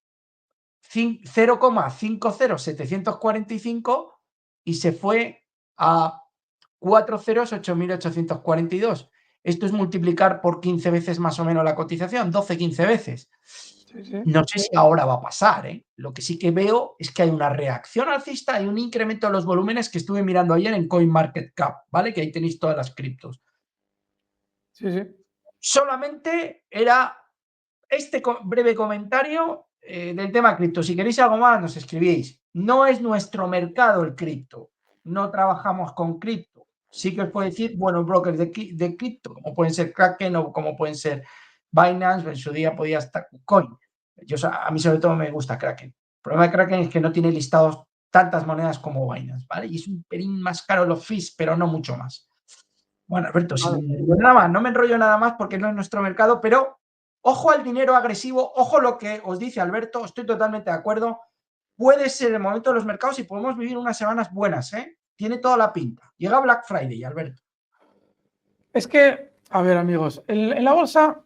S2: 0,50745 y se fue a 408.842. Esto es multiplicar por 15 veces más o menos la cotización, 12-15 veces.
S1: Sí.
S2: No sé si ahora va a pasar, ¿eh? Lo que sí que veo es que hay una reacción alcista, hay un incremento de los volúmenes que estuve mirando ayer en CoinMarketCap, ¿vale? Que ahí tenéis todas las criptos.
S1: Sí.
S2: Solamente era este breve comentario del tema cripto. Si queréis algo más, nos escribís. No es nuestro mercado el cripto. No trabajamos con cripto. Sí que os puedo decir buenos brokers de cripto, como pueden ser Kraken o como pueden ser Binance. En su día podía estar Coin. A mí sobre todo me gusta Kraken. El problema de Kraken es que no tiene listados tantas monedas como Binance, ¿vale? Y es un pelín más caro los fees, pero no mucho más. Bueno, Alberto, nada más, no me enrollo nada más porque no es nuestro mercado, pero ojo al dinero agresivo, ojo lo que os dice Alberto, estoy totalmente de acuerdo. Puede ser el momento de los mercados y podemos vivir unas semanas buenas, ¿eh? Tiene toda la pinta. Llega Black Friday, Alberto.
S1: Es que, a ver, amigos, en la bolsa,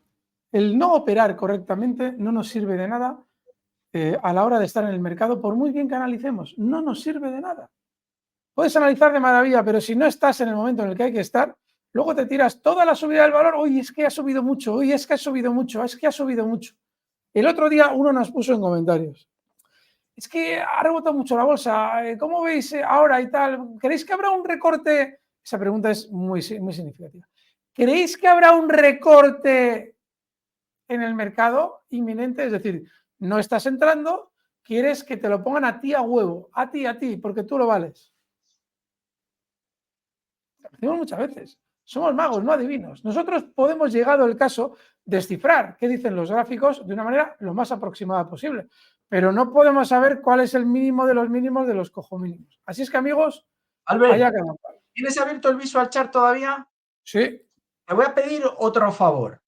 S1: el no operar correctamente no nos sirve de nada a la hora de estar en el mercado, por muy bien que analicemos, no nos sirve de nada. Puedes analizar de maravilla, pero si no estás en el momento en el que hay que estar, luego te tiras toda la subida del valor. Uy, es que ha subido mucho, uy, es que ha subido mucho, es que ha subido mucho. El otro día uno nos puso en comentarios, es que ha rebotado mucho la bolsa, ¿cómo veis ahora y tal? ¿Creéis que habrá un recorte? Esa pregunta es muy significativa. ¿Creéis que habrá un recorte en el mercado inminente? Es decir, no estás entrando, quieres que te lo pongan a ti a huevo, a ti, porque tú lo vales. Lo decimos muchas veces. Somos magos, no adivinos. Nosotros podemos, llegado el caso, descifrar qué dicen los gráficos de una manera lo más aproximada posible, pero no podemos saber cuál es el mínimo de los cojomínimos. Así es que, amigos, allá
S2: Albert,
S1: cada cual.
S2: ¿tienes abierto el Visual Chart todavía?
S1: Sí.
S2: Te voy a pedir otro favor.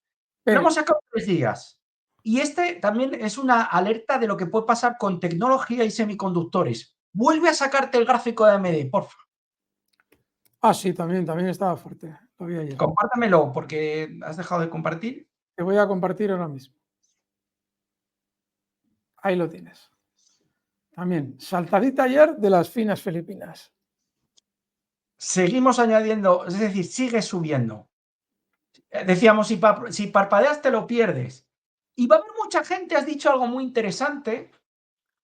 S2: Lo hemos
S1: Pero,
S2: sacado 3 días. Y este también es una alerta de lo que puede pasar con tecnología y semiconductores. Vuelve a sacarte el gráfico de AMD, por favor.
S1: sí, también estaba fuerte. Lo vi ayer.
S2: Compártamelo, porque has dejado de compartir.
S1: Te voy a compartir ahora mismo. Ahí lo tienes. También, saltadita ayer de las finas filipinas.
S2: Seguimos añadiendo, es decir, sigue subiendo. Decíamos, si parpadeas te lo pierdes. Y va a haber mucha gente, has dicho algo muy interesante,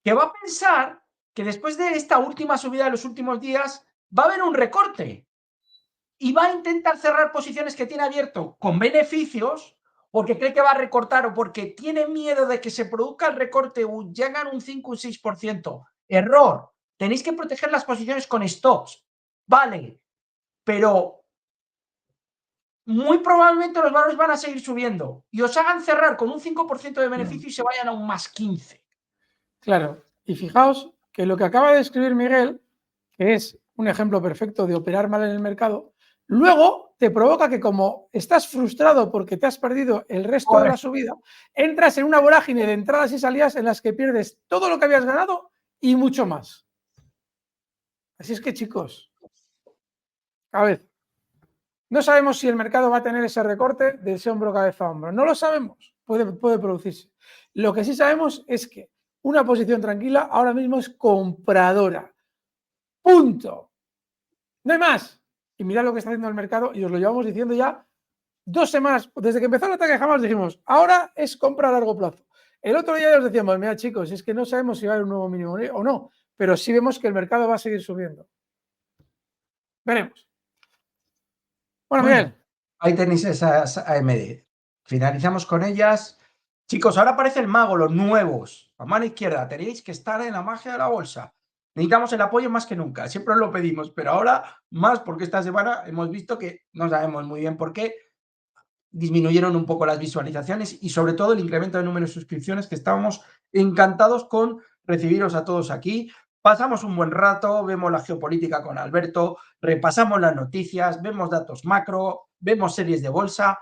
S2: que va a pensar que después de esta última subida de los últimos días va a haber un recorte. Y va a intentar cerrar posiciones que tiene abierto con beneficios porque cree que va a recortar o porque tiene miedo de que se produzca el recorte o llegan un 5 o un 6%. Error. Tenéis que proteger las posiciones con stops. Vale, pero muy probablemente los valores van a seguir subiendo y os hagan cerrar con un 5% de beneficio y se vayan a un más 15.
S1: Claro, y fijaos que lo que acaba de escribir Miguel, que es un ejemplo perfecto de operar mal en el mercado, luego te provoca que, como estás frustrado porque te has perdido el resto de la subida, entras en una vorágine de entradas y salidas en las que pierdes todo lo que habías ganado y mucho más. Así es que, chicos, a ver, no sabemos si el mercado va a tener ese recorte de ese hombro cabeza a hombro. No lo sabemos, puede producirse. Lo que sí sabemos es que una posición tranquila ahora mismo es compradora. Punto. No hay más. Y mirad lo que está haciendo el mercado y os lo llevamos diciendo ya 2 semanas. Desde que empezó el ataque jamás dijimos, ahora es compra a largo plazo. El otro día ya os decíamos, mira chicos, es que no sabemos si va a haber un nuevo mínimo o no, pero sí vemos que el mercado va a seguir subiendo. Veremos. Bueno, Miguel.
S2: Ahí tenéis esas AMD. Finalizamos con ellas. Chicos, ahora aparece el mago, los nuevos. A mano izquierda, tenéis que estar en la magia de la bolsa. Necesitamos el apoyo más que nunca. Siempre os lo pedimos, pero ahora más porque esta semana hemos visto que no sabemos muy bien por qué disminuyeron un poco las visualizaciones y sobre todo el incremento de número de suscripciones, que estábamos encantados con recibiros a todos aquí. Pasamos un buen rato, vemos la geopolítica con Alberto, repasamos las noticias, vemos datos macro, vemos series de bolsa,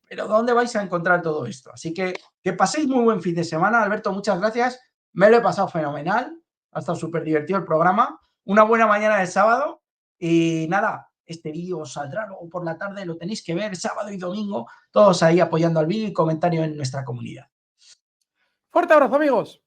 S2: pero ¿dónde vais a encontrar todo esto? Así que paséis muy buen fin de semana. Alberto, muchas gracias. Me lo he pasado fenomenal. Ha estado súper divertido el programa. Una buena mañana de sábado. Y nada, este vídeo os saldrá luego por la tarde. Lo tenéis que ver sábado y domingo. Todos ahí apoyando al vídeo y comentario en nuestra comunidad.
S1: Fuerte abrazo, amigos.